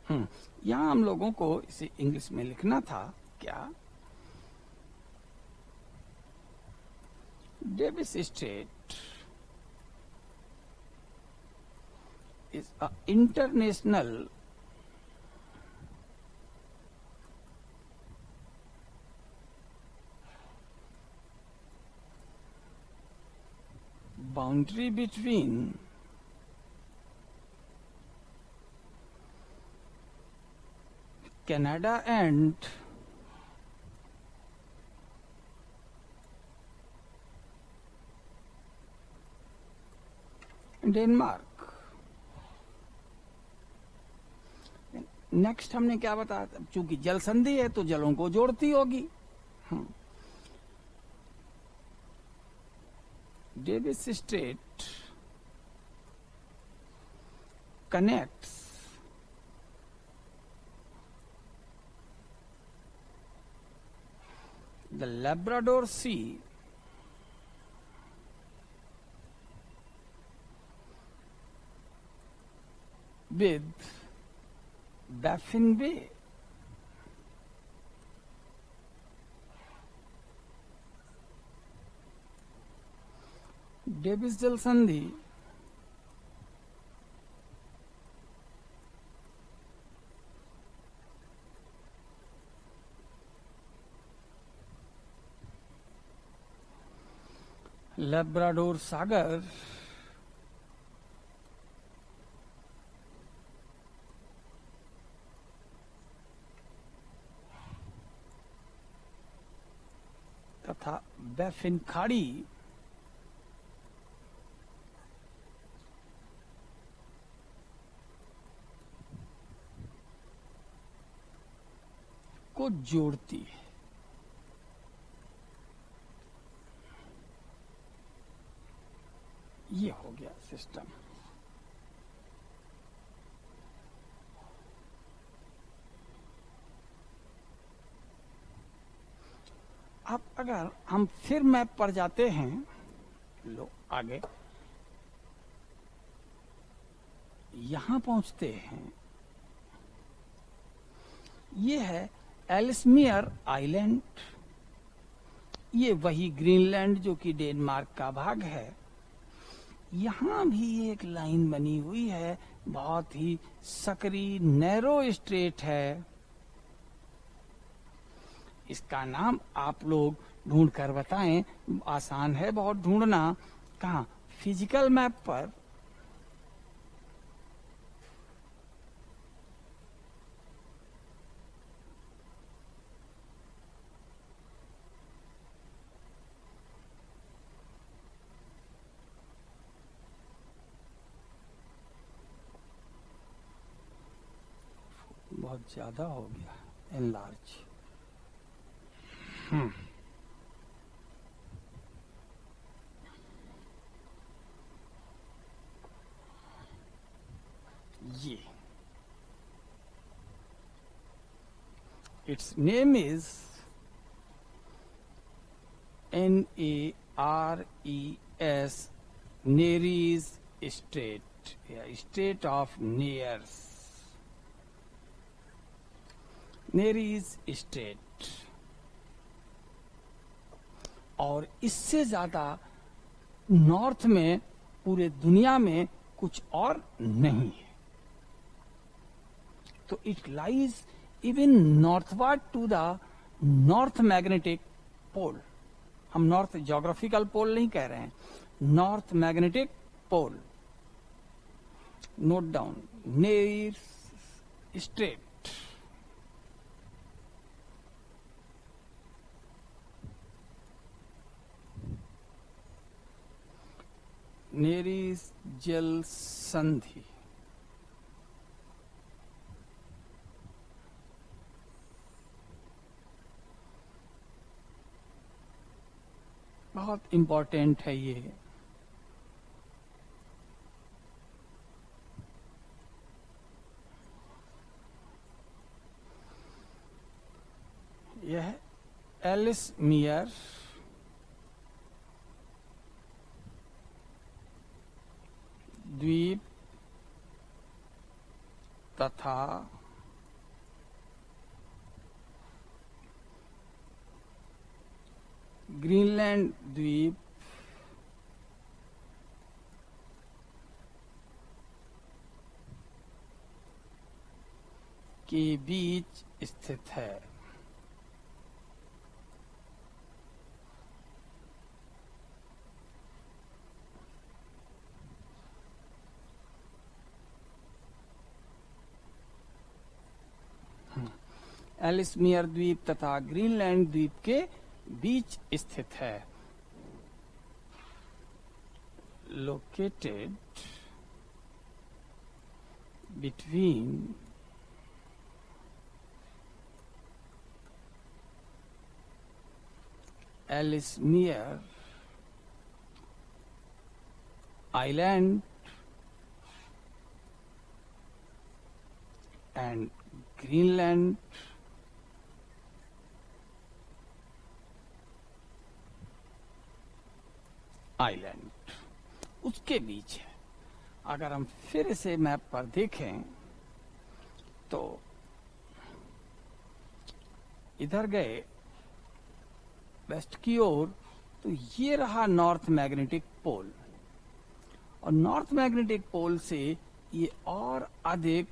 यहां हम लोगों को इसे इंग्लिश में लिखना था क्या, Davis Strait is a international boundary between Canada and Denmark. Next हमने क्या बताया, चूंकि जल संधि है तो जलों को जोड़ती होगी। Davis Strait connects the Labrador Sea with Baffin Bay. Davis जल संधि लेब्राडोर सागर तथा बैफिन खाड़ी को जोड़ती है। ये हो गया सिस्टम। अब अगर हम फिर मैप पर जाते हैं, लो आगे यहां पहुंचते हैं, ये है एल्समियर आइलैंड। ये वही ग्रीनलैंड जो कि डेनमार्क का भाग है। यहां भी एक लाइन बनी हुई है, बहुत ही सकरी नैरो स्ट्रेट है। इसका नाम आप लोग ढूंढ कर बताएं, आसान है बहुत ढूंढना। कहा फिजिकल मैप पर बहुत ज्यादा हो गया एनलार्ज। ये its name is NARES, Nares state या state of Nares, Nares state. और इससे ज्यादा नॉर्थ में पूरे दुनिया में कुछ और नहीं है। तो it lies even northward to the north magnetic pole. हम नॉर्थ ज्योग्राफिकल पोल नहीं कह रहे हैं, north magnetic pole. Note down Nares Strait. Nares जल संधि बहुत इंपॉर्टेंट है ये। यह एलिसमियर द्वीप तथा ग्रीनलैंड द्वीप के बीच स्थित है। एलिसमियर द्वीप तथा ग्रीनलैंड द्वीप के बीच स्थित है। Located between Ellesmere Island and Greenland Island, उसके बीच है। अगर हम फिर इसे मैप पर देखें तो इधर गए वेस्ट की ओर, तो ये रहा नॉर्थ मैग्नेटिक पोल, और नॉर्थ मैग्नेटिक पोल से ये और अधिक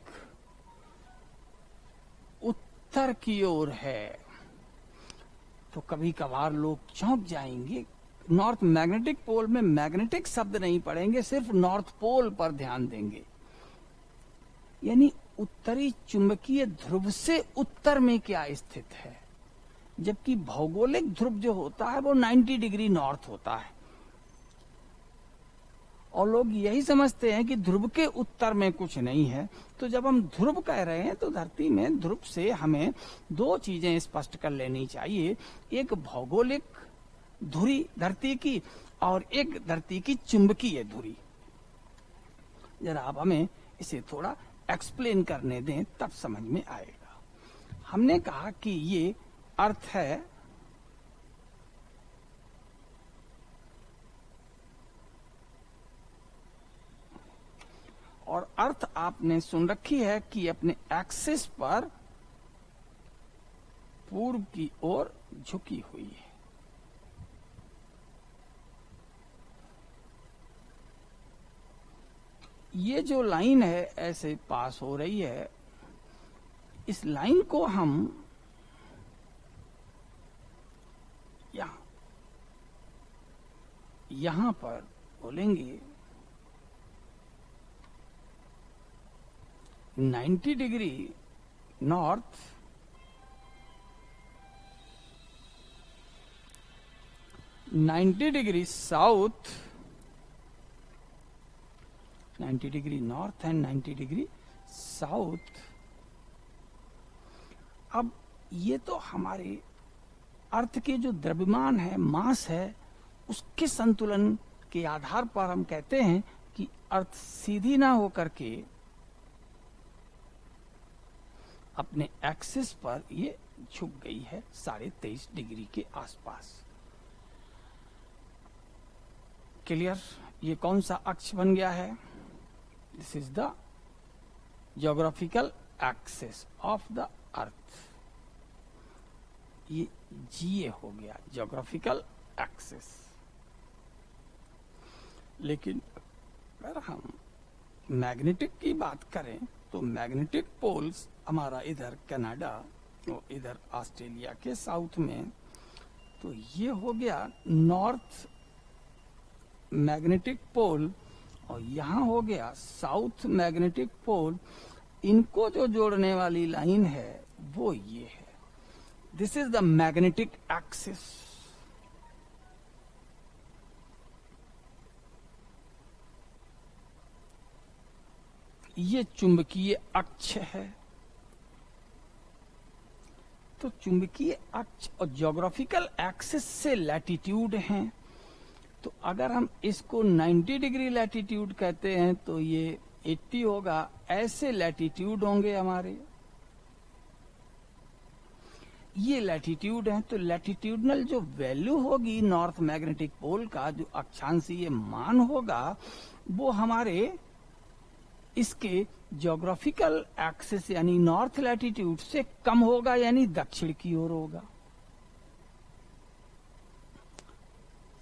उत्तर की ओर है। तो कभी कभार लोग चौंक जाएंगे, नॉर्थ मैग्नेटिक पोल में मैग्नेटिक शब्द नहीं पढ़ेंगे, सिर्फ नॉर्थ पोल पर ध्यान देंगे। यानी उत्तरी चुंबकीय ध्रुव से उत्तर में क्या स्थित है, जबकि भौगोलिक ध्रुव जो होता है वो 90 डिग्री नॉर्थ होता है। और लोग यही समझते हैं कि ध्रुव के उत्तर में कुछ नहीं है। तो जब हम ध्रुव कह रहे हैं तो धरती में ध्रुव से हमें दो चीजें स्पष्ट कर लेनी चाहिए, एक भौगोलिक धुरी धरती की और एक धरती की चुंबकीय धुरी। जरा आप हमें इसे थोड़ा एक्सप्लेन करने दें, तब समझ में आएगा। हमने कहा कि ये अर्थ है और अर्थ आपने सुन रखी है कि अपने एक्सिस पर पूर्व की ओर झुकी हुई है। ये जो लाइन है ऐसे पास हो रही है, इस लाइन को हम यहां पर बोलेंगे 90 degree north, 90 degree south, 90 degree north and 90 degree south. अब ये तो हमारे अर्थ के जो द्रव्यमान है, मास है, उसके संतुलन के आधार पर हम कहते हैं कि अर्थ सीधी ना होकर के अपने एक्सिस पर ये झुक गई है 23.5 डिग्री के आसपास। क्लियर? ये कौन सा अक्ष बन गया है? This is the geographical axis of the earth. ये जीए हो गया, ज्योग्राफिकल एक्सिस। लेकिन अगर हम मैग्नेटिक की बात करें तो मैग्नेटिक पोल्स हमारा इधर कनाडा और इधर ऑस्ट्रेलिया के साउथ में, तो ये हो गया नॉर्थ मैग्नेटिक पोल और यहां हो गया साउथ मैग्नेटिक पोल। इनको जो जोड़ने वाली लाइन है वो ये है। This is the magnetic axis. ये चुंबकीय अक्ष है। तो चुंबकीय अक्ष और ज्योग्राफिकल एक्सिस से लैटिट्यूड हैं, तो अगर हम इसको 90 डिग्री लैटिट्यूड कहते हैं तो ये 80 होगा। ऐसे लैटिट्यूड होंगे हमारे, ये लैटिट्यूड है। तो लैटिट्यूडनल जो वैल्यू होगी नॉर्थ मैग्नेटिक पोल का, जो अक्षांशीय मान होगा, वो हमारे इसके ज्योग्राफिकल एक्सिस यानी नॉर्थ लैटिट्यूड से कम होगा, यानी दक्षिण की ओर होगा।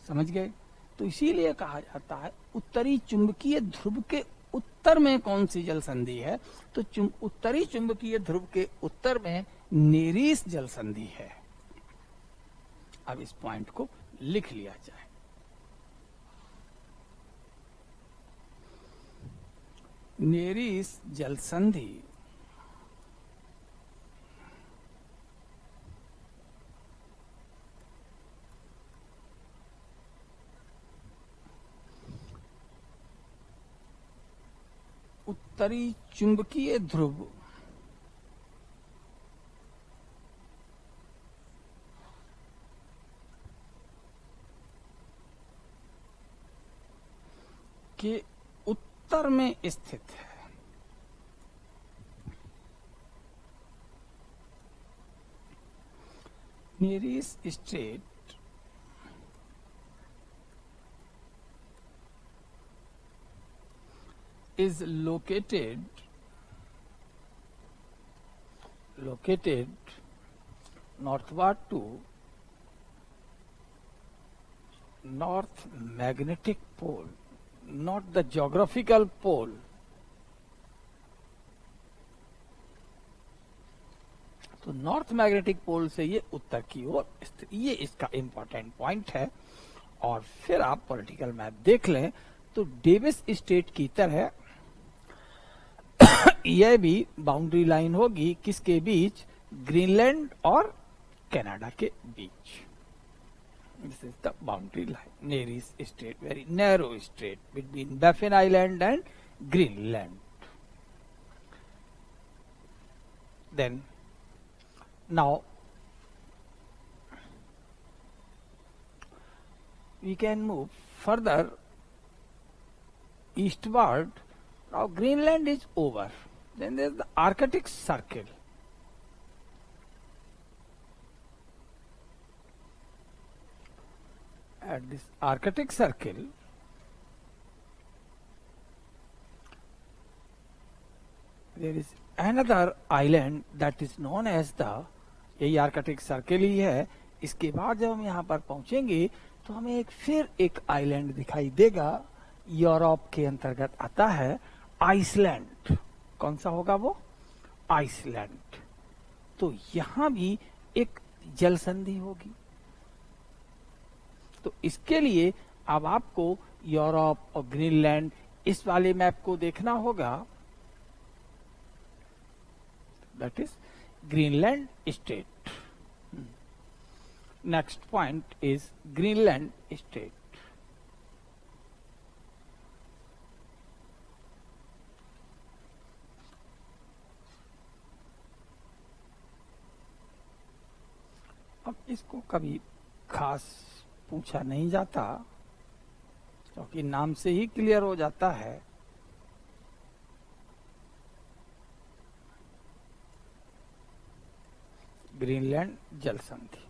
समझ गए? तो इसीलिए कहा जाता है उत्तरी चुंबकीय ध्रुव के उत्तर में कौन सी जल संधि है, तो उत्तरी चुंबकीय ध्रुव के उत्तर में नेरीस जल संधि है। अब इस पॉइंट को लिख लिया जाए। नेरीस जल संधि उत्तरी चुंबकीय ध्रुव के उत्तर में स्थित है। नेरीस state is located northward to north magnetic pole, not the geographical pole. तो नॉर्थ मैग्नेटिक पोल से ये उत्तर की ओर स्थित, ये इसका इंपॉर्टेंट पॉइंट है। और फिर आप पॉलिटिकल मैप देख लें तो डेविस स्टेट की तरह यह भी बाउंड्री लाइन होगी किसके बीच, ग्रीनलैंड और कनाडा के बीच। This is the boundary line. Nares state, very narrow state between Baffin Island and Greenland. Then now we can move further eastward. Now Greenland is over. Then there is the Arctic Circle. At this Arctic Circle, there is another island that is known as the, यही Arctic circle ही है। इसके बाद जब हम यहाँ पर पहुंचेंगे तो हमें एक आइलैंड दिखाई देगा, यूरोप के अंतर्गत आता है, आइसलैंड। कौन सा होगा वो? आइसलैंड। तो यहां भी एक जल संधि होगी। तो इसके लिए अब आपको यूरोप और ग्रीनलैंड इस वाले मैप को देखना होगा। That is Greenland state. Next point is Greenland state. अब इसको कभी खास पूछा नहीं जाता क्योंकि नाम से ही क्लियर हो जाता है। ग्रीनलैंड जल संधि।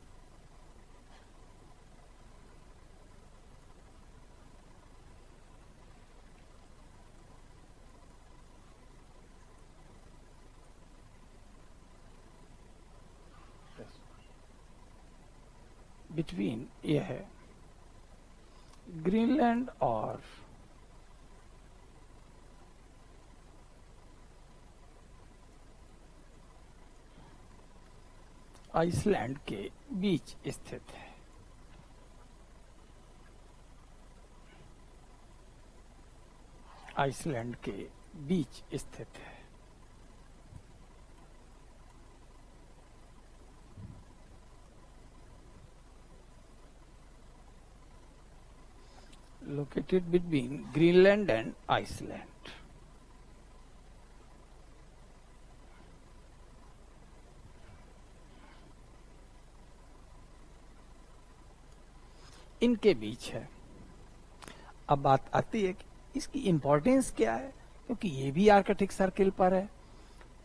बिटवीन ये है ग्रीनलैंड और आइसलैंड के बीच स्थित है। आइसलैंड के बीच स्थित है। Located between Greenland and Iceland. इनके बीच है। अब बात आती है कि इसकी इंपॉर्टेंस क्या है, क्योंकि ये भी आर्कटिक सर्किल पर है।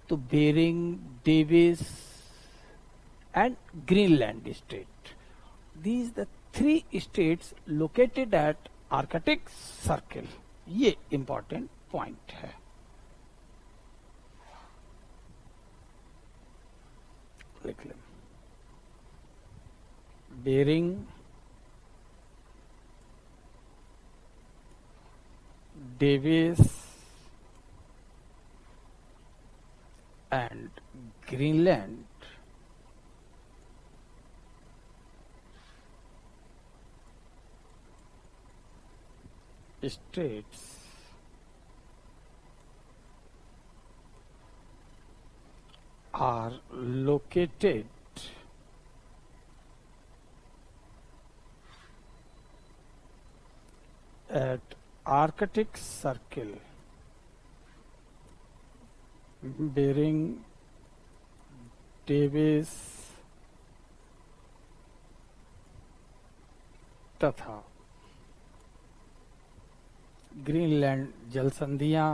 तो Bering, Davis and Greenland state, these the 3 states located at Arctic Circle, ये इंपॉर्टेंट पॉइंट है। लिख लें, Bering, Davis and Greenland states are located at Arctic Circle bearing Davis तथा ग्रीनलैंड जल संधियां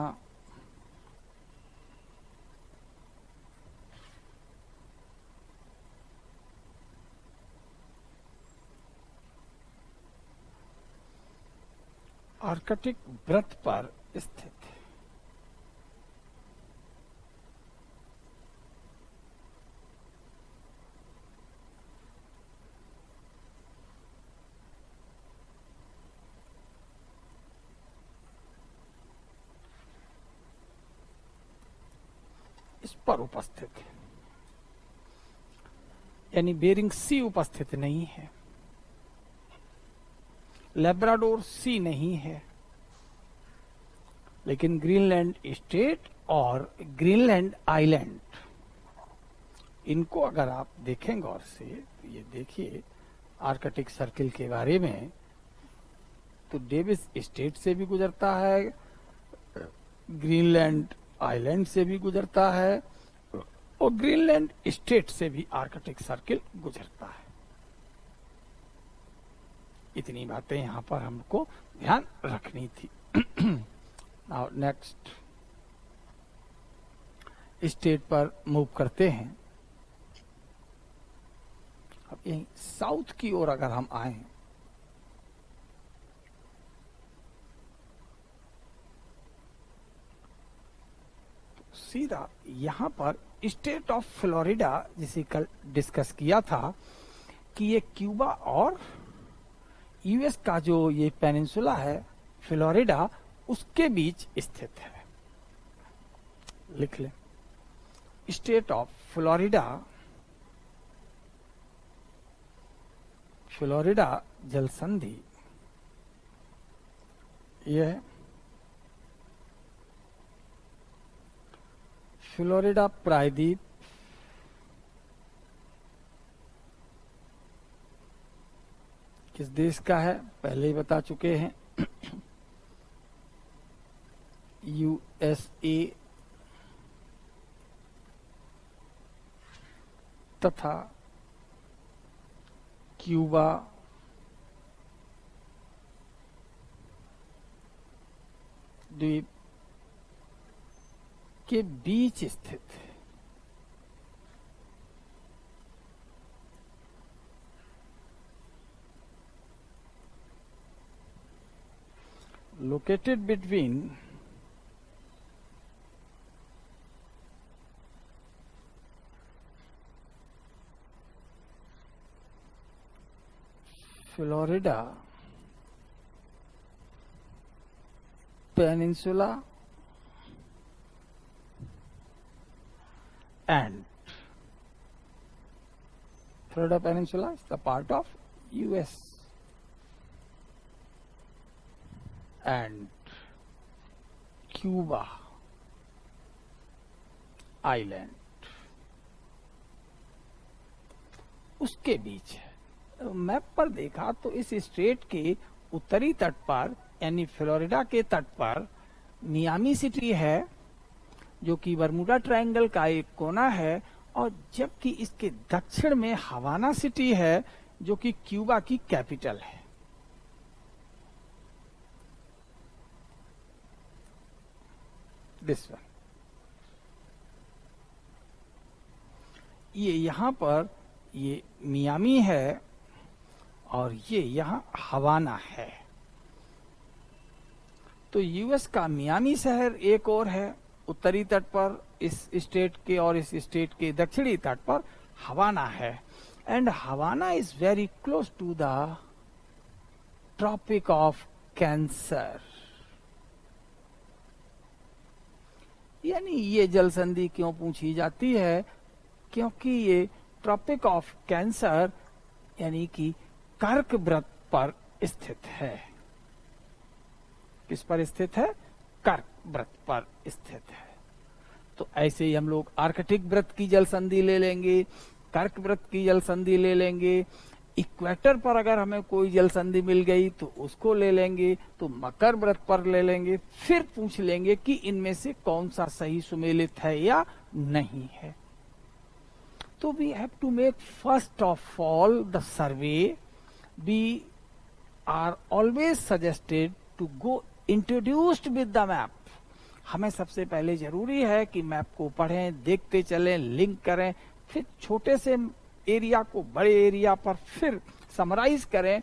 आर्कटिक वृत्त पर स्थित है। इस पर उपस्थित है, यानी बेरिंग सी उपस्थित नहीं है, लेब्राडोर सी नहीं है, लेकिन ग्रीनलैंड स्टेट और ग्रीनलैंड आइलैंड, इनको अगर आप देखें गौर से, तो ये देखिए आर्कटिक सर्किल के बारे में, तो डेविस स्टेट से भी गुजरता है, ग्रीनलैंड आइलैंड से भी गुजरता है, और ग्रीनलैंड स्टेट से भी आर्कटिक सर्किल गुजरता है। इतनी बातें यहां पर हमको ध्यान रखनी थी। नाउ नेक्स्ट स्टेट पर मूव करते हैं। अब यही साउथ की ओर अगर हम आए, तो सीधा यहां पर स्टेट ऑफ फ्लोरिडा, जिसे कल डिस्कस किया था कि ये क्यूबा और यूएस का जो ये पेनिनसुला है फ्लोरिडा, उसके बीच स्थित है। लिख लें, स्टेट ऑफ फ्लोरिडा, फ्लोरिडा जल संधि यह फ्लोरिडा प्रायद्वीप किस देश का है पहले ही बता चुके हैं, यूएसए तथा क्यूबा द्वीप के बीच स्थित है। Located between Florida Peninsula and Florida Peninsula is the part of US and Cuba island, उसके बीच है। मैप पर देखा तो इस स्टेट के उत्तरी तट पर, यानी फ्लोरिडा के तट पर मियामी सिटी है, जो कि बरमुडा ट्रायंगल का एक कोना है, और जबकि इसके दक्षिण में हवाना सिटी है, जो कि क्यूबा की कैपिटल है। This one. ये यहां पर ये मियामी है और ये यहां हवाना है। तो यूएस का मियामी शहर एक और है उत्तरी तट पर इस स्टेट के, और इस स्टेट के दक्षिणी तट पर हवाना है। And Havana is very close to the Tropic of Cancer. यानी ये जल संधि क्यों पूछी जाती है? क्योंकि ये ट्रॉपिक ऑफ कैंसर यानी कि कर्क वृत्त पर स्थित है। किस पर स्थित है? कर्क वृत्त पर स्थित है। तो ऐसे ही हम लोग आर्कटिक वृत्त की जल संधि ले लेंगे, कर्क वृत्त की जल संधि ले लेंगे। इक्वेटर पर अगर हमें कोई जल संधि मिल गई तो उसको ले लेंगे, तो मकर वृत्त पर ले लेंगे। फिर पूछ लेंगे कि इनमें से कौन सा सही सुमेलित है या नहीं है। तो we have to make first of all the survey. We are always suggested to go introduced with the map. हमें सबसे पहले जरूरी है कि मैप को पढ़ें, देखते चलें, लिंक करें, फिर छोटे से एरिया को बड़े एरिया पर फिर समराइज करें।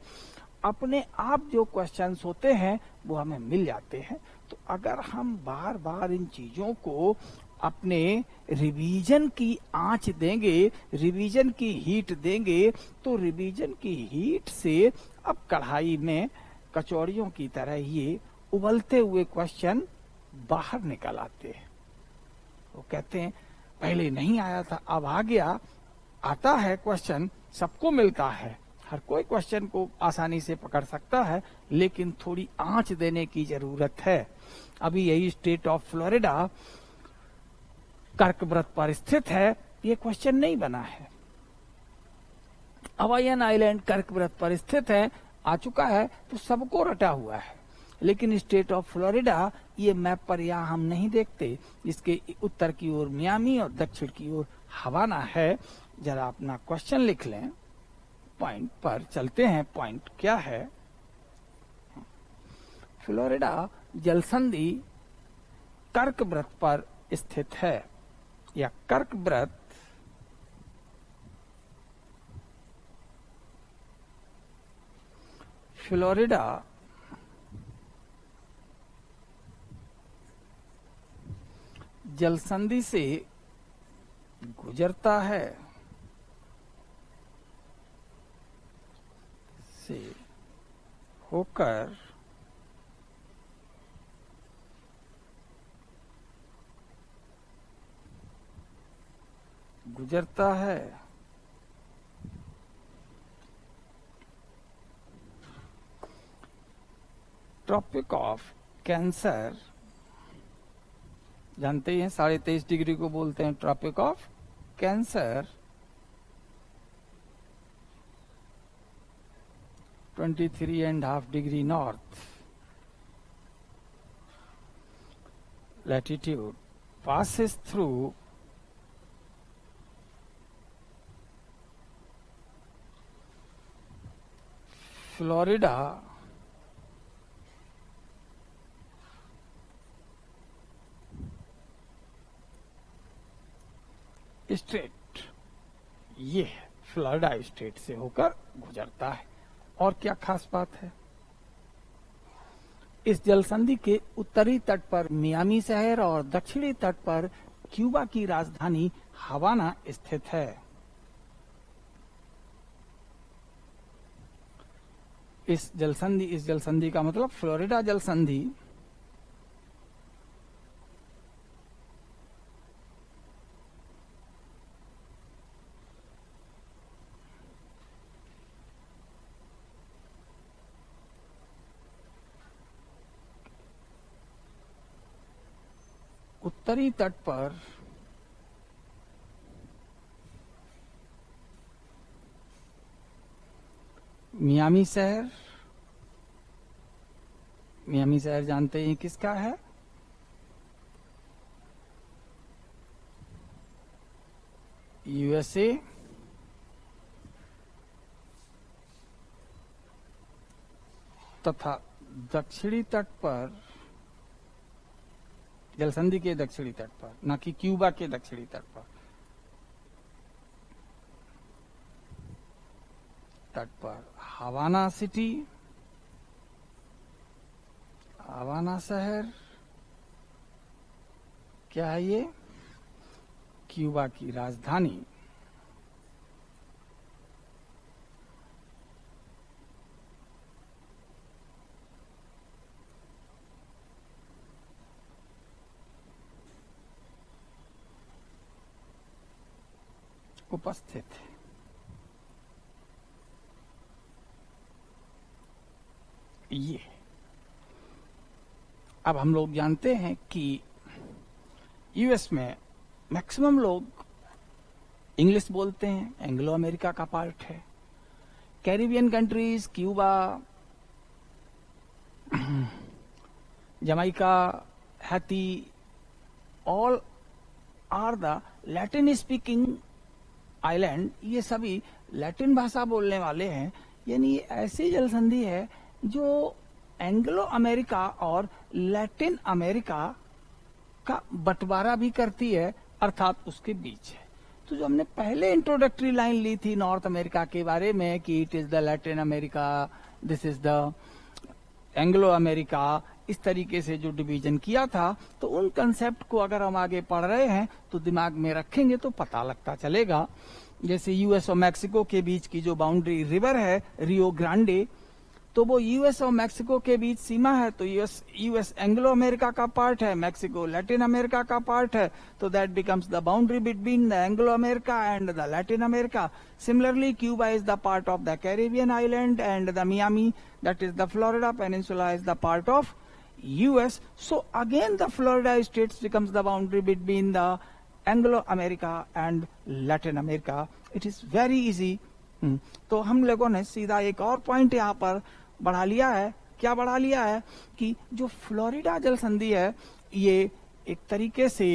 अपने आप जो क्वेश्चंस होते हैं वो हमें मिल जाते हैं। तो अगर हम बार बार इन चीजों को अपने रिवीजन की आंच देंगे, रिवीजन की हीट देंगे, तो रिवीजन की हीट से अब कढ़ाई में कचौड़ियों की तरह ये उबलते हुए क्वेश्चन बाहर निकल आते हैं। वो कहते हैं पहले नहीं आया था, अब आ गया। आता है क्वेश्चन, सबको मिलता है, हर कोई क्वेश्चन को आसानी से पकड़ सकता है, लेकिन थोड़ी आंच देने की जरूरत है। अभी यही स्टेट ऑफ फ्लोरिडा कर्क वृत्त पर स्थित है, ये क्वेश्चन नहीं बना है। हवाईयन आइलैंड कर्क वृत्त पर स्थित है, आ चुका है, तो सबको रटा हुआ है। लेकिन स्टेट ऑफ फ्लोरिडा ये मैप पर यहां हम नहीं देखते। इसके उत्तर की ओर मियामी और दक्षिण की ओर हवाना है। जरा अपना क्वेश्चन लिख लें। पॉइंट पर चलते हैं। पॉइंट क्या है? फ्लोरिडा जलसंधि कर्क वृत्त पर स्थित है, या कर्क वृत्त फ्लोरिडा जलसंधि से गुजरता है, से होकर गुजरता है। ट्रॉपिक ऑफ कैंसर, जानते हैं 23.5 डिग्री को बोलते हैं Tropic of Cancer. 23.5 degree north latitude passes through Florida state. ये फ्लोरिडा स्टेट से होकर गुजरता है। और क्या खास बात है? इस जलसंधि के उत्तरी तट पर मियामी शहर और दक्षिणी तट पर क्यूबा की राजधानी हवाना स्थित है। इस जलसंधि का मतलब फ्लोरिडा जलसंधि उत्तरी तट पर मियामी शहर जानते हैं किसका है? यूएसए तथा दक्षिणी तट पर जल संधि के दक्षिणी तट पर, न कि क्यूबा के दक्षिणी तट पर। हवाना सिटी, हवाना शहर क्या है ये? क्यूबा की राजधानी। उपस्थित है। ये अब हम लोग जानते हैं कि यूएस में मैक्सिमम लोग इंग्लिश बोलते हैं, एंग्लो अमेरिका का पार्ट है। Caribbean countries, Cuba, Jamaica, Haiti, all are the Latin speaking island, ये सभी लैटिन भाषा बोलने वाले हैं। यानी ये ऐसी जल संधि है जो एंग्लो अमेरिका और लैटिन अमेरिका का बंटवारा भी करती है, अर्थात उसके बीच है। तो जो हमने पहले इंट्रोडक्टरी लाइन ली थी नॉर्थ अमेरिका के बारे में कि it is the Latin America, this is the Anglo America, इस तरीके से जो डिवीजन किया था, तो उन कंसेप्ट को अगर हम आगे पढ़ रहे हैं तो दिमाग में रखेंगे तो पता लगता चलेगा। जैसे यूएस और मैक्सिको के बीच की जो बाउंड्री रिवर है रियो ग्रांडे, तो वो यूएस और मैक्सिको के बीच सीमा है। तो यूएस एंग्लो अमेरिका का पार्ट है, मैक्सिको लैटिन अमेरिका का पार्ट है, तो that becomes the boundary between the Anglo America and the Latin America. Similarly, Cuba is the part of the Caribbean island and the Miami, that is the Florida peninsula, is the part of US. So again the Florida states becomes the boundary between the Anglo America and Latin America. It is very easy. तो हम लोगों ने सीधा एक और point यहाँ पर बढ़ा लिया है। क्या बढ़ा लिया है कि जो फ्लोरिडा जल संधि है ये एक तरीके से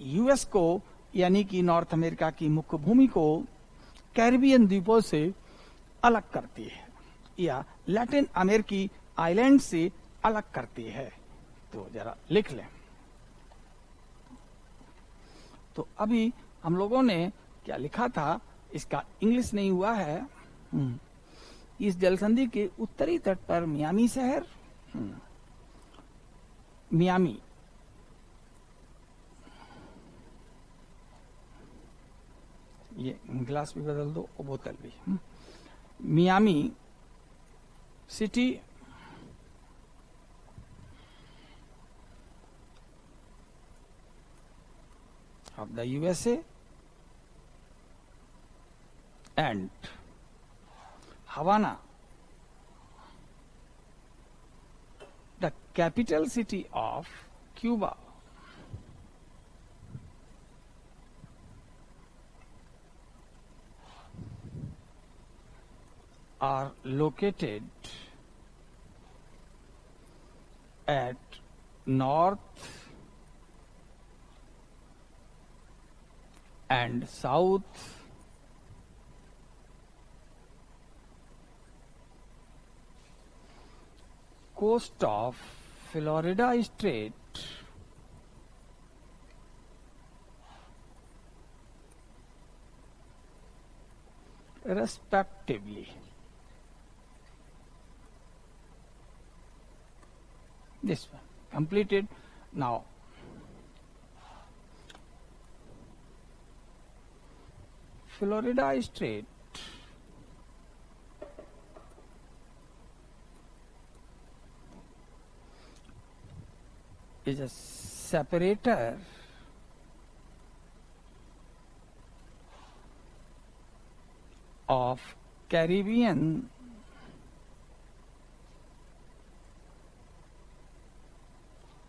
यूएस को, यानी कि नॉर्थ अमेरिका की मुख्य भूमि को कैरिबियन द्वीपों से अलग करती है या लैटिन अमेरिकी आइलैंड से अलग करती है। तो जरा लिख लें। तो अभी हम लोगों ने क्या लिखा था, इसका इंग्लिश नहीं हुआ है। इस जलसंधि के उत्तरी तट पर मियामी शहर, मियामी, ये ग्लास भी बदल दो और बोतल भी। Miami city of the USA and Havana, the capital city of Cuba, are located at north and south coast of Florida State respectively. This one completed. Now Florida State is a separator of Caribbean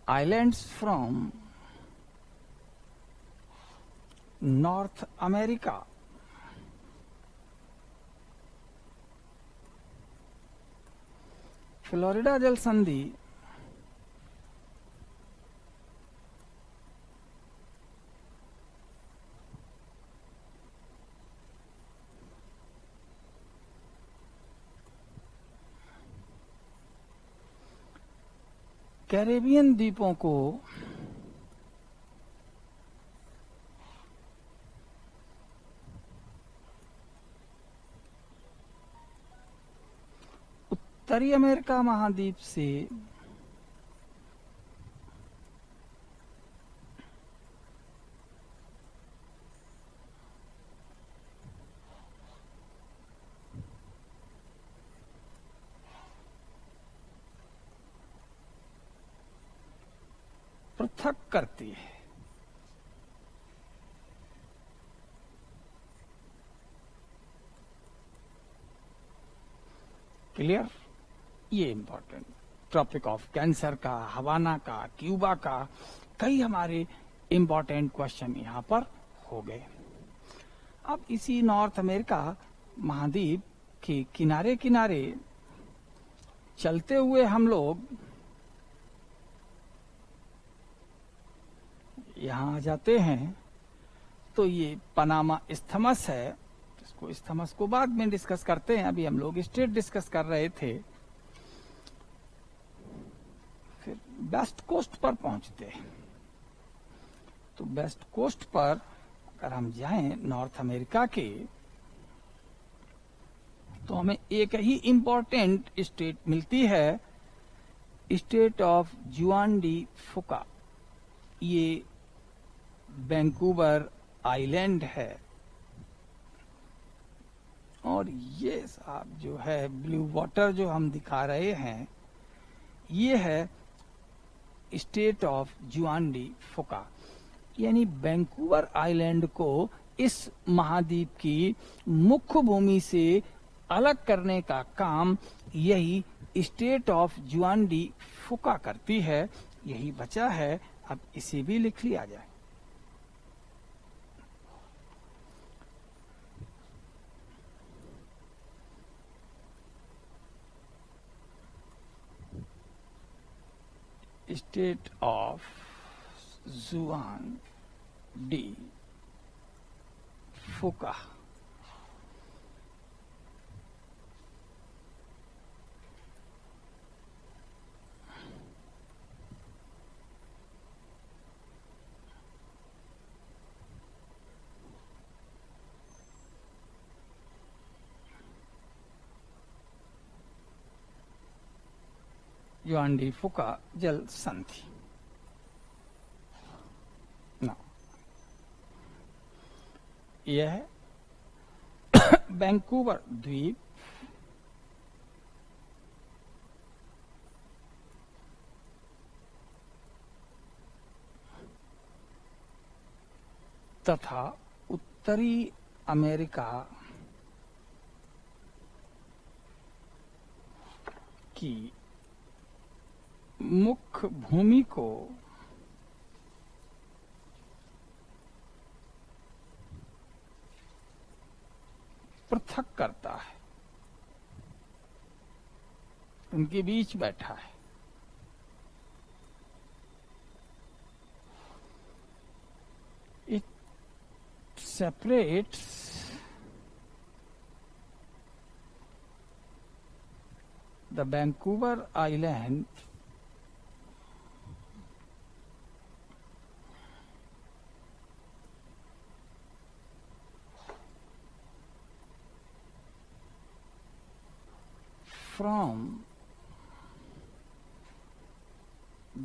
islands from North America. Florida जल संधि Caribbean द्वीपों को उत्तरी America महाद्वीप से पृथक करती है। क्लियर? ये इंपॉर्टेंट ट्रॉपिक ऑफ कैंसर का, हवाना का, क्यूबा का, कई हमारे इंपॉर्टेंट क्वेश्चन यहां पर हो गए। अब इसी नॉर्थ अमेरिका महाद्वीप के किनारे किनारे चलते हुए हम लोग यहां आ जाते हैं, तो ये पनामा इस्थमस है। इसको इस्थमस को बाद में डिस्कस करते हैं, अभी हम लोग स्टेट डिस्कस कर रहे थे। फिर वेस्ट कोस्ट पर पहुंचते हैं। तो वेस्ट कोस्ट पर अगर हम जाएं नॉर्थ अमेरिका के, तो हमें एक ही इंपॉर्टेंट स्टेट मिलती है, स्टेट ऑफ जुआन डी फुका। ये वैंकूवर आइलैंड है, और ये साहब जो है ब्लू वाटर जो हम दिखा रहे हैं, ये है स्टेट ऑफ जुआन डी फुका। यानी वैंकूवर आइलैंड को इस महाद्वीप की मुख्य भूमि से अलग करने का काम यही स्टेट ऑफ जुआन डी फुका करती है। यही बचा है, अब इसे भी लिख लिया जाए। स्टेट ऑफ जुआन डी फुका। जुआन डी फुका जल संधि। यह वैंकूवर द्वीप तथा उत्तरी अमेरिका की मुख्य भूमि को पृथक करता है, उनके बीच बैठा है। It separates the Vancouver island from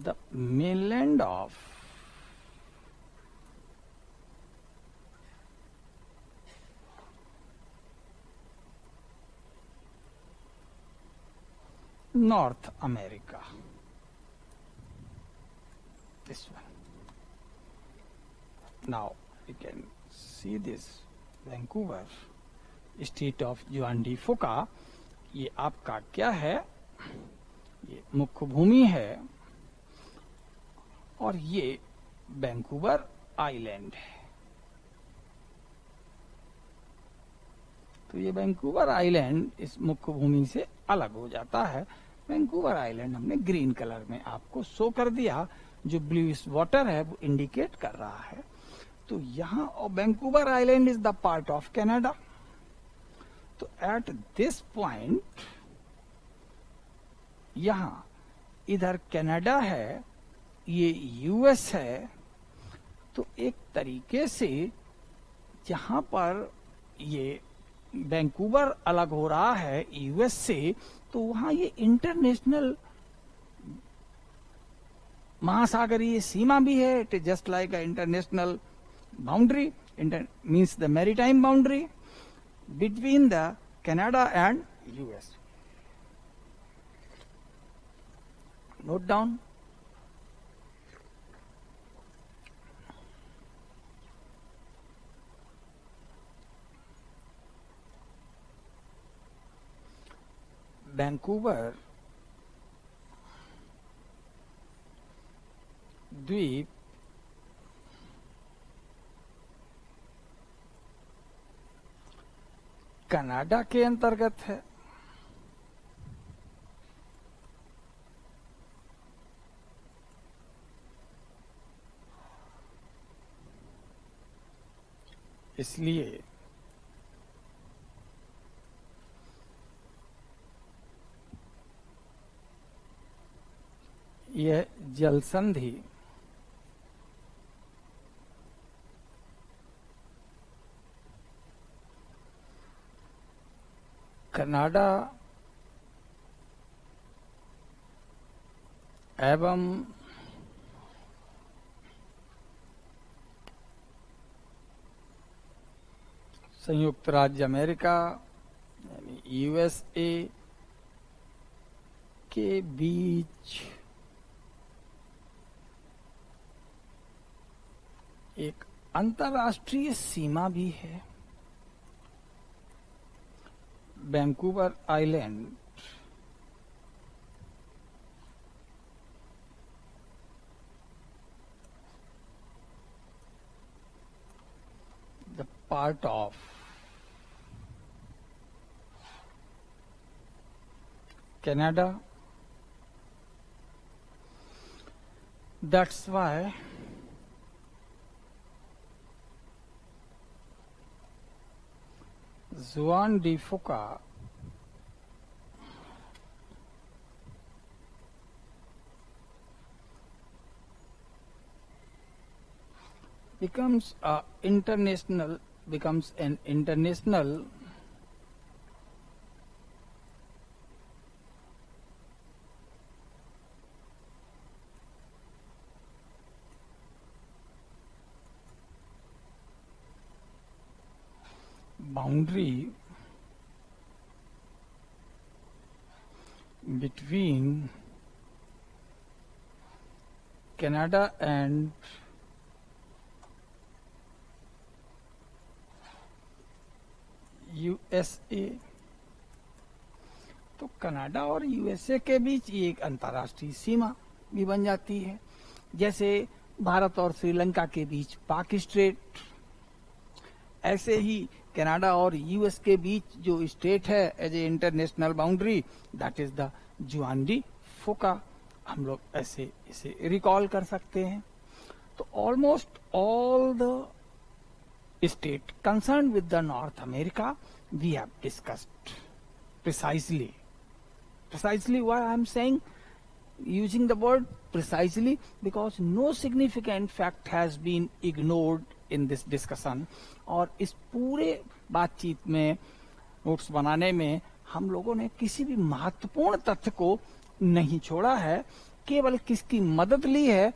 the mainland of North America. This one. Now you can see this Vancouver, state of जुआन डी फुका। ये आपका क्या है? ये मुख्य भूमि है, और ये वैंकूवर आइलैंड है। तो ये वैंकूवर आइलैंड इस मुख्य भूमि से अलग हो जाता है। वैंकूवर आइलैंड हमने ग्रीन कलर में आपको शो कर दिया, जो ब्लूइश वाटर है वो इंडिकेट कर रहा है। तो यहाँ Vancouver island is the part of Canada. तो एट दिस पॉइंट यहां इधर कनाडा है, ये यूएस है। तो एक तरीके से जहां पर ये वैंकूवर अलग हो रहा है यूएस से, तो वहां ये इंटरनेशनल महासागरीय सीमा भी है. It is just like a international boundary, means the maritime boundary between the Canada and US. Note down. Vancouver द्वीप कनाडा के अंतर्गत है. इसलिए यह जल संधि कनाडा एवं संयुक्त राज्य अमेरिका यानी यूएसए के बीच एक अंतर्राष्ट्रीय सीमा भी है. Vancouver island the part of Canada. That's why Juan de Fuca becomes an international boundary between Canada and USA. तो कनाडा और यूएसए के बीच ये एक अंतर्राष्ट्रीय सीमा भी बन जाती है, जैसे भारत और श्रीलंका के बीच पाक स्ट्रेट. ऐसे ही कनाडा और यूएस के बीच जो स्टेट है as a international boundary, that is the Juan de Fuca. हम लोग ऐसे इसे रिकॉल कर सकते हैं. तो almost all the state concerned with the North America we have discussed precisely why I am saying using the word precisely, because no significant fact has been ignored in this discussion. और इस पूरे बातचीत में notes बनाने में हम लोगों ने किसी भी महत्वपूर्ण तथ्य को नहीं छोड़ा है, केवल किसकी मदद ली है,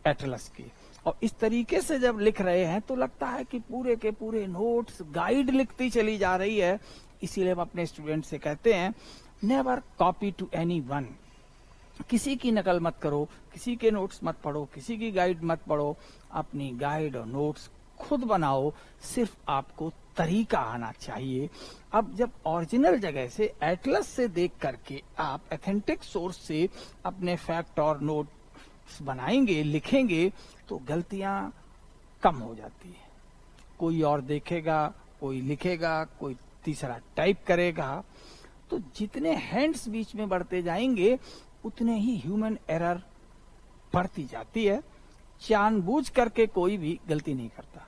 एटलस की. और इस तरीके से जब लिख रहे हैं तो लगता है कि पूरे के पूरे नोट्स गाइड लिखती चली जा रही है. इसीलिए हम अपने स्टूडेंट से कहते हैं नेवर कॉपी टू एनीवन. किसी की नकल मत करो, किसी के नोट्स मत पढ़ो, किसी की गाइड मत पढ़ो. अपनी गाइड और नोट्स खुद बनाओ. सिर्फ आपको तरीका आना चाहिए. अब जब ओरिजिनल जगह से एटलस से देख करके आप ऑथेंटिक सोर्स से अपने फैक्ट और नोट बनाएंगे, लिखेंगे, तो गलतियां कम हो जाती है. कोई और देखेगा, कोई लिखेगा, कोई तीसरा टाइप करेगा. तो जितने हैंड्स बीच में बढ़ते जाएंगे उतने ही ह्यूमन एरर बढ़ती जाती है. जानबूझ करके कोई भी गलती नहीं करता.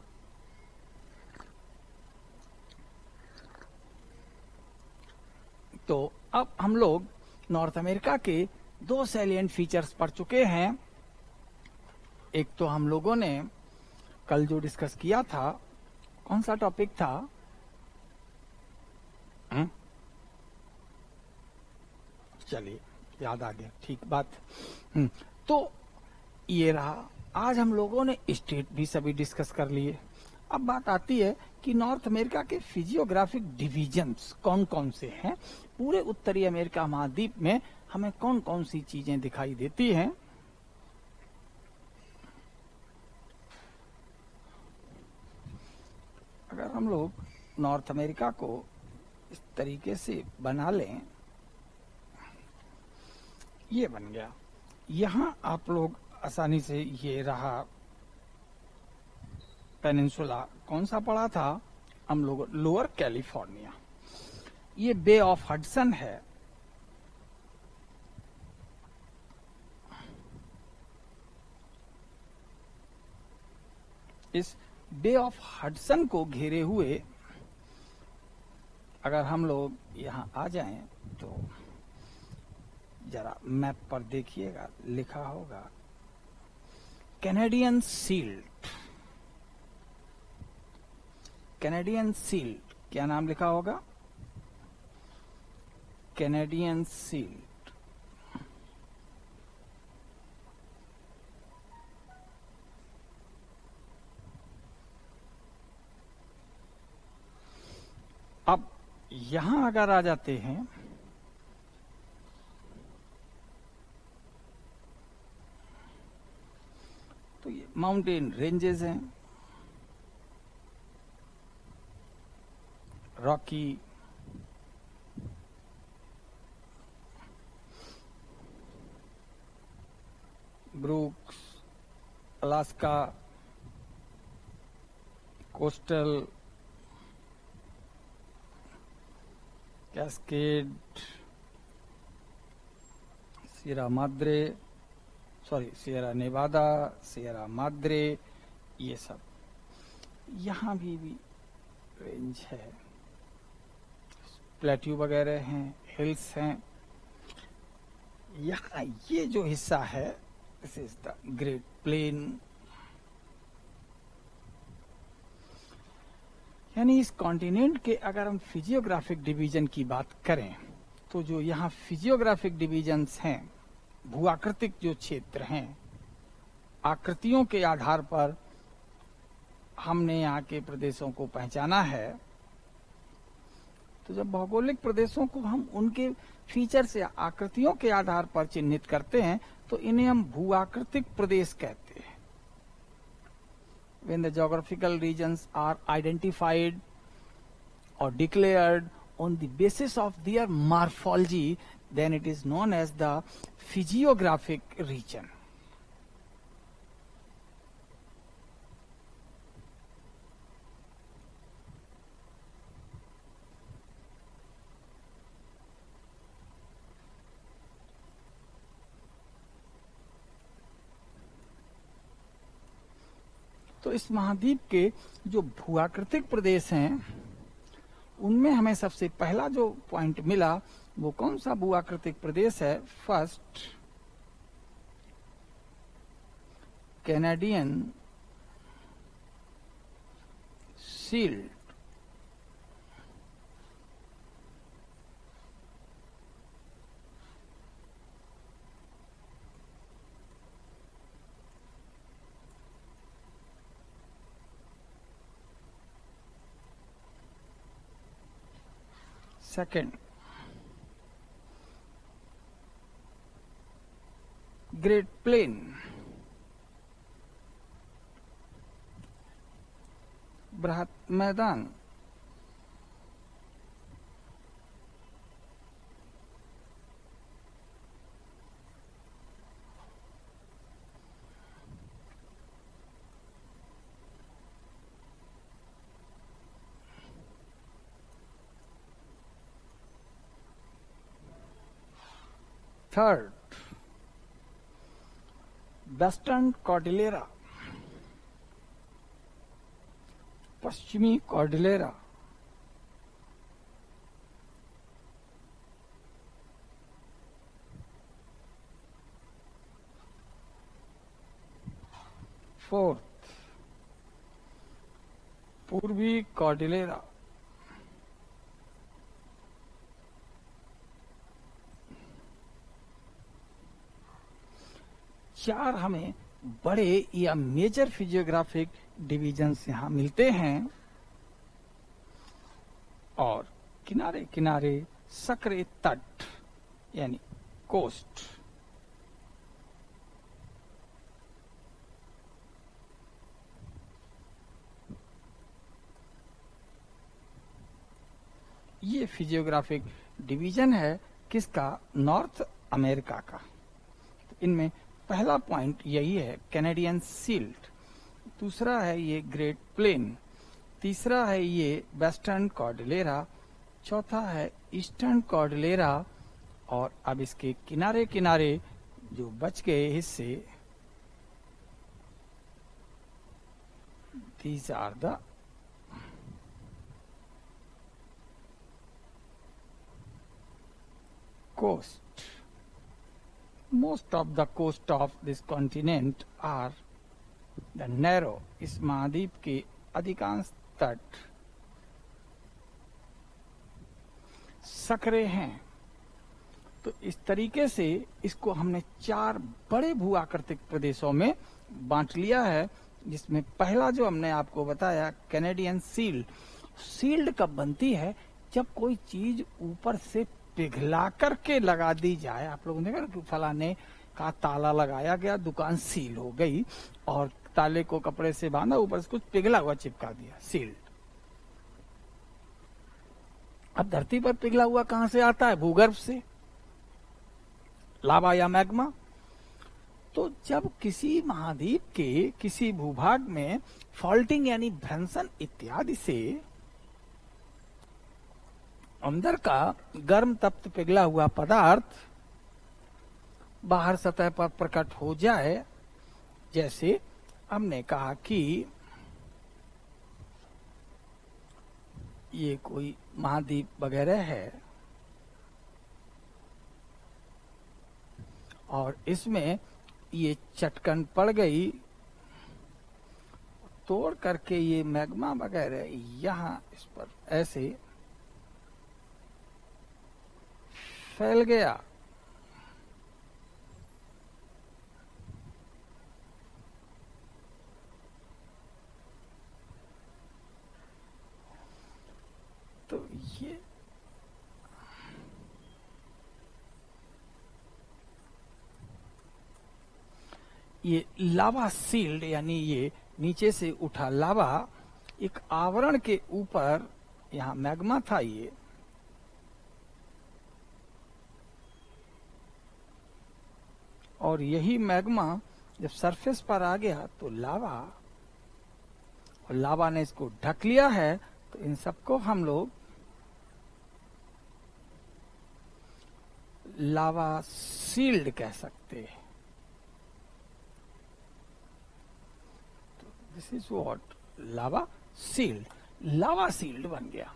तो अब हम लोग नॉर्थ अमेरिका के दो सैलिएंट फीचर्स पढ़ चुके हैं. एक तो हम लोगों ने कल जो डिस्कस किया था, कौन सा टॉपिक था, चलिए, याद आ गया, ठीक बात। तो ये रहा, आज हम लोगों ने स्टेट भी सभी डिस्कस कर लिए। अब बात आती है कि नॉर्थ अमेरिका के फिजियोग्राफिक डिवीजन्स कौन कौन से हैं, पूरे उत्तरी अमेरिका महाद्वीप में हमें कौन कौन सी चीजें दिखाई देती हैं। अगर हम लोग नॉर्थ अमेरिका को इस तरीके से बना लें, ये बन गया। यहां आप लोग आसानी से, ये रहा पेनिनसुला, कौन सा पड़ा था हम लोग, लोअर कैलिफोर्निया। ये बे ऑफ हडसन है, इस बे ऑफ हडसन को घेरे हुए अगर हम लोग यहां आ जाएं तो जरा मैप पर देखिएगा, लिखा होगा कैनेडियन सील्ड। कैनेडियन सील्ड, क्या नाम लिखा होगा, कैनेडियन सील्ड। अब यहां अगर आ जाते हैं तो ये माउंटेन रेंजेस हैं, Rocky, Brooks, Alaska, Coastal, Cascade, Sierra Madre, Sierra Nevada, Sierra Madre, ये सब। यहां भी रेंज है, प्लेट्यू वगैरह हैं, हिल्स हैं। यहाँ ये जो हिस्सा है, this is the great plain. यानी इस कॉन्टिनेंट के अगर हम फिजियोग्राफिक डिवीजन की बात करें तो जो यहाँ फिजियोग्राफिक डिवीजन्स हैं, भूआकृतिक जो क्षेत्र हैं, आकृतियों के आधार पर हमने यहाँ के प्रदेशों को पहचाना है। तो जब भौगोलिक प्रदेशों को हम उनके फीचर्स या आकृतियों के आधार पर चिन्हित करते हैं तो इन्हें हम भूआकृतिक प्रदेश कहते हैं। When the geographical regions are identified or declared on the basis of their morphology, then it is known as the physiographic region. तो इस महाद्वीप के जो भूआकृतिक प्रदेश हैं उनमें हमें सबसे पहला जो पॉइंट मिला वो कौन सा भूआकृतिक प्रदेश है, first Canadian shield. Second Great Plain, बृहत मैदान। थर्ड वेस्टर्न कॉर्डिलेरा, पश्चिमी कॉर्डिलेरा। फोर्थ पूर्वी कॉर्डिलेरा। चार हमें बड़े या मेजर फिजियोग्राफिक डिविजन्स यहाँ मिलते हैं, और किनारे किनारे सक्रिय तट यानी कोस्ट। ये फिजियोग्राफिक डिवीजन है किसका? नॉर्थ अमेरिका का। तो इनमें पहला पॉइंट यही है कैनेडियन सील्ड, दूसरा है ये ग्रेट प्लेन, तीसरा है ये वेस्टर्न कॉर्डिलेरा, चौथा है ईस्टर्न कॉर्डिलेरा, और अब इसके किनारे किनारे जो बच गए हिस्से, these are the coast. Most of the coast of this continent are the narrow. इस महाद्वीप के अधिकांश तट सकरे हैं। तो इस तरीके से इसको हमने चार बड़े भू आकृतिक प्रदेशों में बांट लिया है, जिसमें पहला जो हमने आपको बताया कैनेडियन सील्ड। सील्ड कब बनती है? जब कोई चीज ऊपर से पिघला करके लगा दी जाए। आप लोगों ने देखा कि फलाने का ताला लगाया गया, दुकान सील हो गई, और ताले को कपड़े से बांधा, ऊपर से कुछ पिघला हुआ चिपका दिया, सील्ड। अब धरती पर पिघला हुआ कहां से आता है? भूगर्भ से, लावा या मैग्मा। तो जब किसी महाद्वीप के किसी भूभाग में फॉल्टिंग यानी भ्रंशन इत्यादि से अंदर का गर्म तप्त पिघला हुआ पदार्थ बाहर सतह पर प्रकट हो जाए, जैसे हमने कहा कि ये कोई महाद्वीप वगैरह है और इसमें ये चटकन पड़ गई, तोड़ करके ये मैग्मा वगैरह यहाँ इस पर ऐसे फैल गया। तो ये लावा सील्ड यानी ये नीचे से उठा लावा एक आवरण के ऊपर, यहां मैग्मा था ये, और यही मैग्मा जब सरफेस पर आ गया तो लावा, और लावा ने इसको ढक लिया है। तो इन सबको हम लोग लावा सील्ड कह सकते हैं। तो this is what lava shield, lava shield बन गया।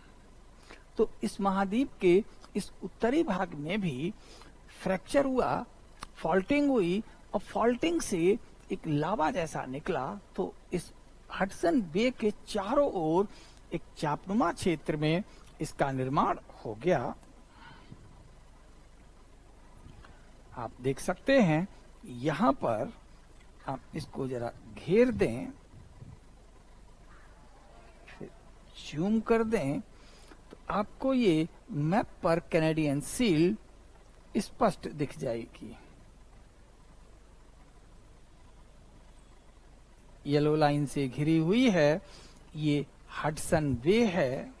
तो इस महाद्वीप के इस उत्तरी भाग में भी फ्रैक्चर हुआ, फॉल्टिंग हुई, और फॉल्टिंग से एक लावा जैसा निकला। तो इस हडसन बे के चारों ओर एक चापनुमा क्षेत्र में इसका निर्माण हो गया। आप देख सकते हैं यहां पर, आप इसको जरा घेर दें, फिर जूम कर दें, तो आपको ये मैप पर कैनेडियन सील्ड स्पष्ट दिख जाएगी। येलो लाइन से घिरी हुई है, ये हडसन बे है।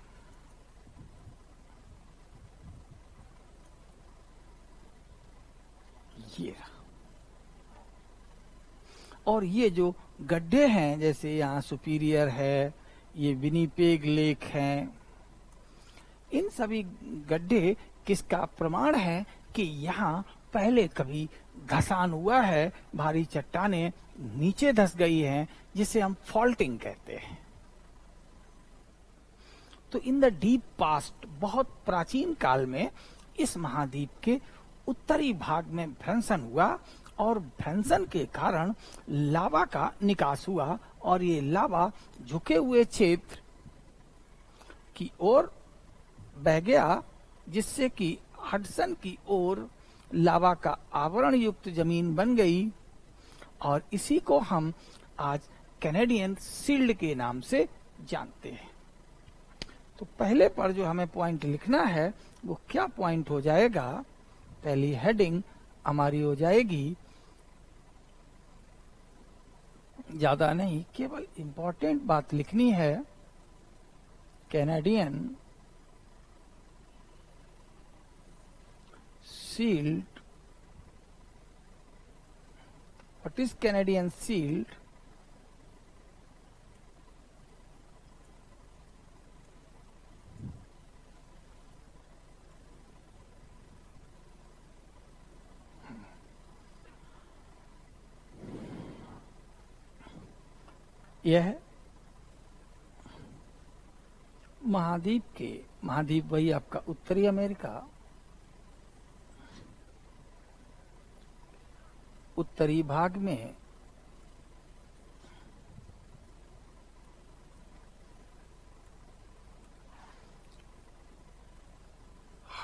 ये और ये जो गड्ढे हैं, जैसे यहाँ सुपीरियर है, ये विनीपेग लेक है, इन सभी गड्ढे किसका प्रमाण है कि यहाँ पहले कभी धसान हुआ है, भारी चट्टानें नीचे धस गई हैं, जिसे हम फॉल्टिंग कहते हैं। तो इन द डीप पास्ट, बहुत प्राचीन काल में इस महाद्वीप के उत्तरी भाग में भ्रंशन हुआ, और भ्रंशन के कारण लावा का निकास हुआ, और ये लावा झुके हुए क्षेत्र की ओर बह गया, जिससे कि हडसन की ओर लावा का आवरण युक्त जमीन बन गई। और इसी को हम आज कैनेडियन सील्ड के नाम से जानते हैं। तो पहले पर जो हमें पॉइंट लिखना है वो क्या पॉइंट हो जाएगा? पहली हेडिंग हमारी हो जाएगी, ज्यादा नहीं, केवल इंपॉर्टेंट बात लिखनी है, Canadian shield. What is Canadian shield? यह महाद्वीप वही आपका उत्तरी अमेरिका, उत्तरी भाग में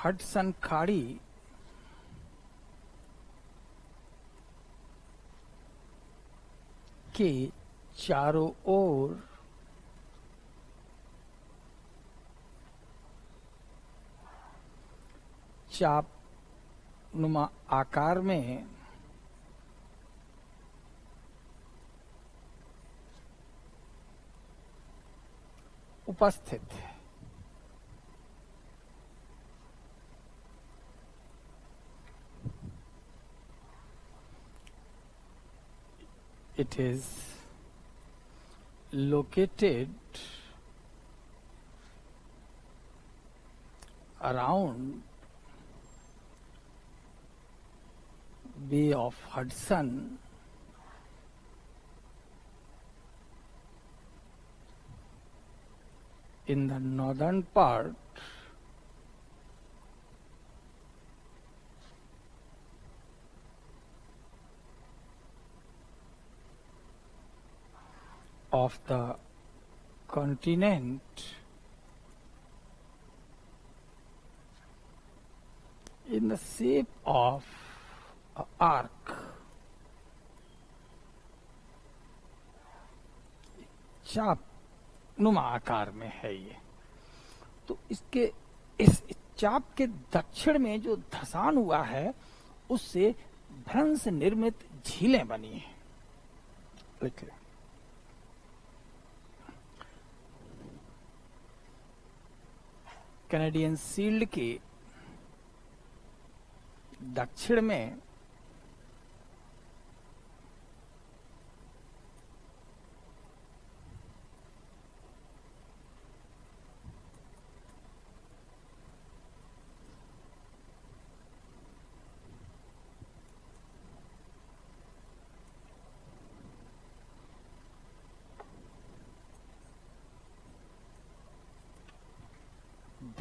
हडसन खाड़ी के चारों ओर चाप नुमा आकार में उपस्थित है। It is located around Bay of Hudson in the northern part of the continent in the shape of an arc, चाप नुमा आकार में है ये। तो इसके इस चाप के दक्षिण में जो धसान हुआ है उससे भ्रंश निर्मित झीलें बनी हैं। लिख लें, कैनेडियन सील्ड के दक्षिण में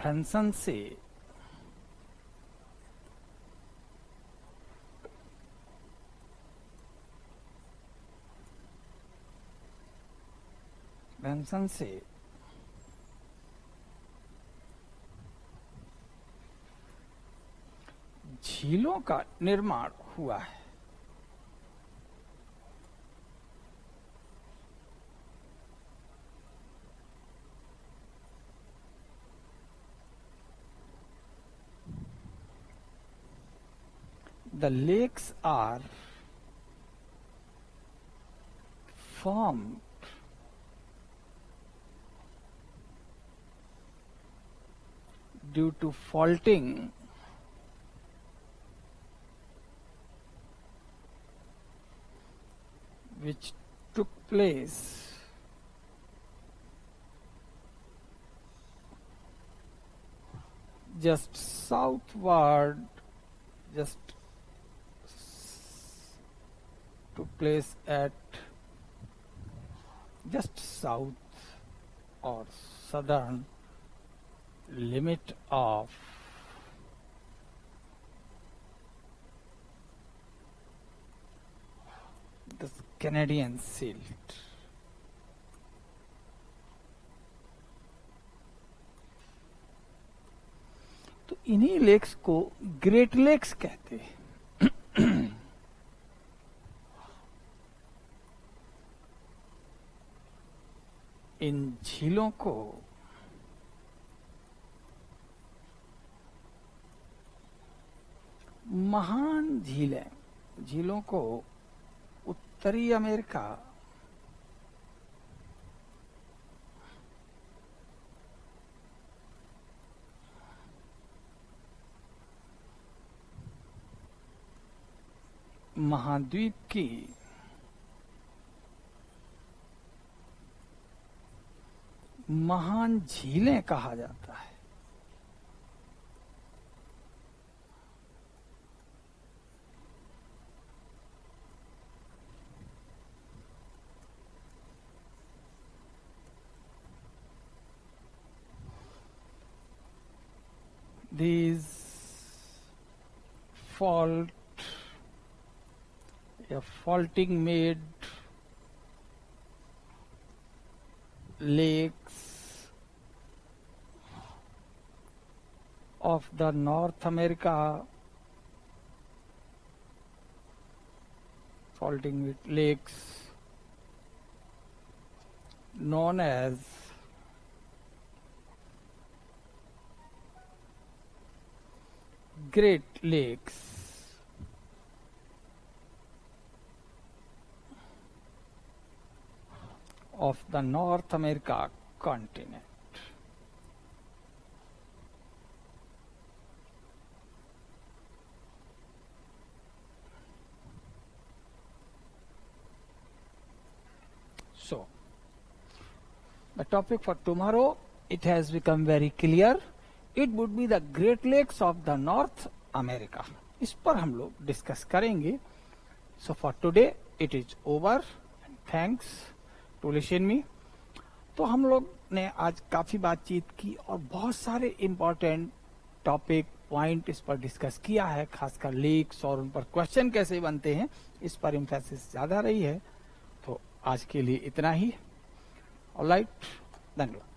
ब्रैनसन से झीलों का निर्माण हुआ है। The lakes are formed due to faulting which took place just southward, took place at just south or southern limit of the Canadian Shield. तो इन्हीं लेक्स को ग्रेट लेक्स कहते हैं। इन झीलों को महान झीलों को उत्तरी अमेरिका महाद्वीप की महान झीलें कहा जाता है। These faulting made lakes of the North America, faulting lakes known as Great Lakes of the North America continent. So, the topic for tomorrow, it has become very clear. It would be the Great Lakes of the North America. इस पर हम लोग discuss करेंगे. So for today it is over. Thanks to listen me. तो हम लोग ने आज काफी बातचीत की और बहुत सारे इम्पोर्टेंट टॉपिक पॉइंट इस पर डिस्कस किया है, खासकर लेक्स और उन पर क्वेश्चन कैसे बनते हैं इस पर एम्फेसिस ज्यादा रही है. तो आज के लिए इतना ही. ऑलराइट, धन्यवाद.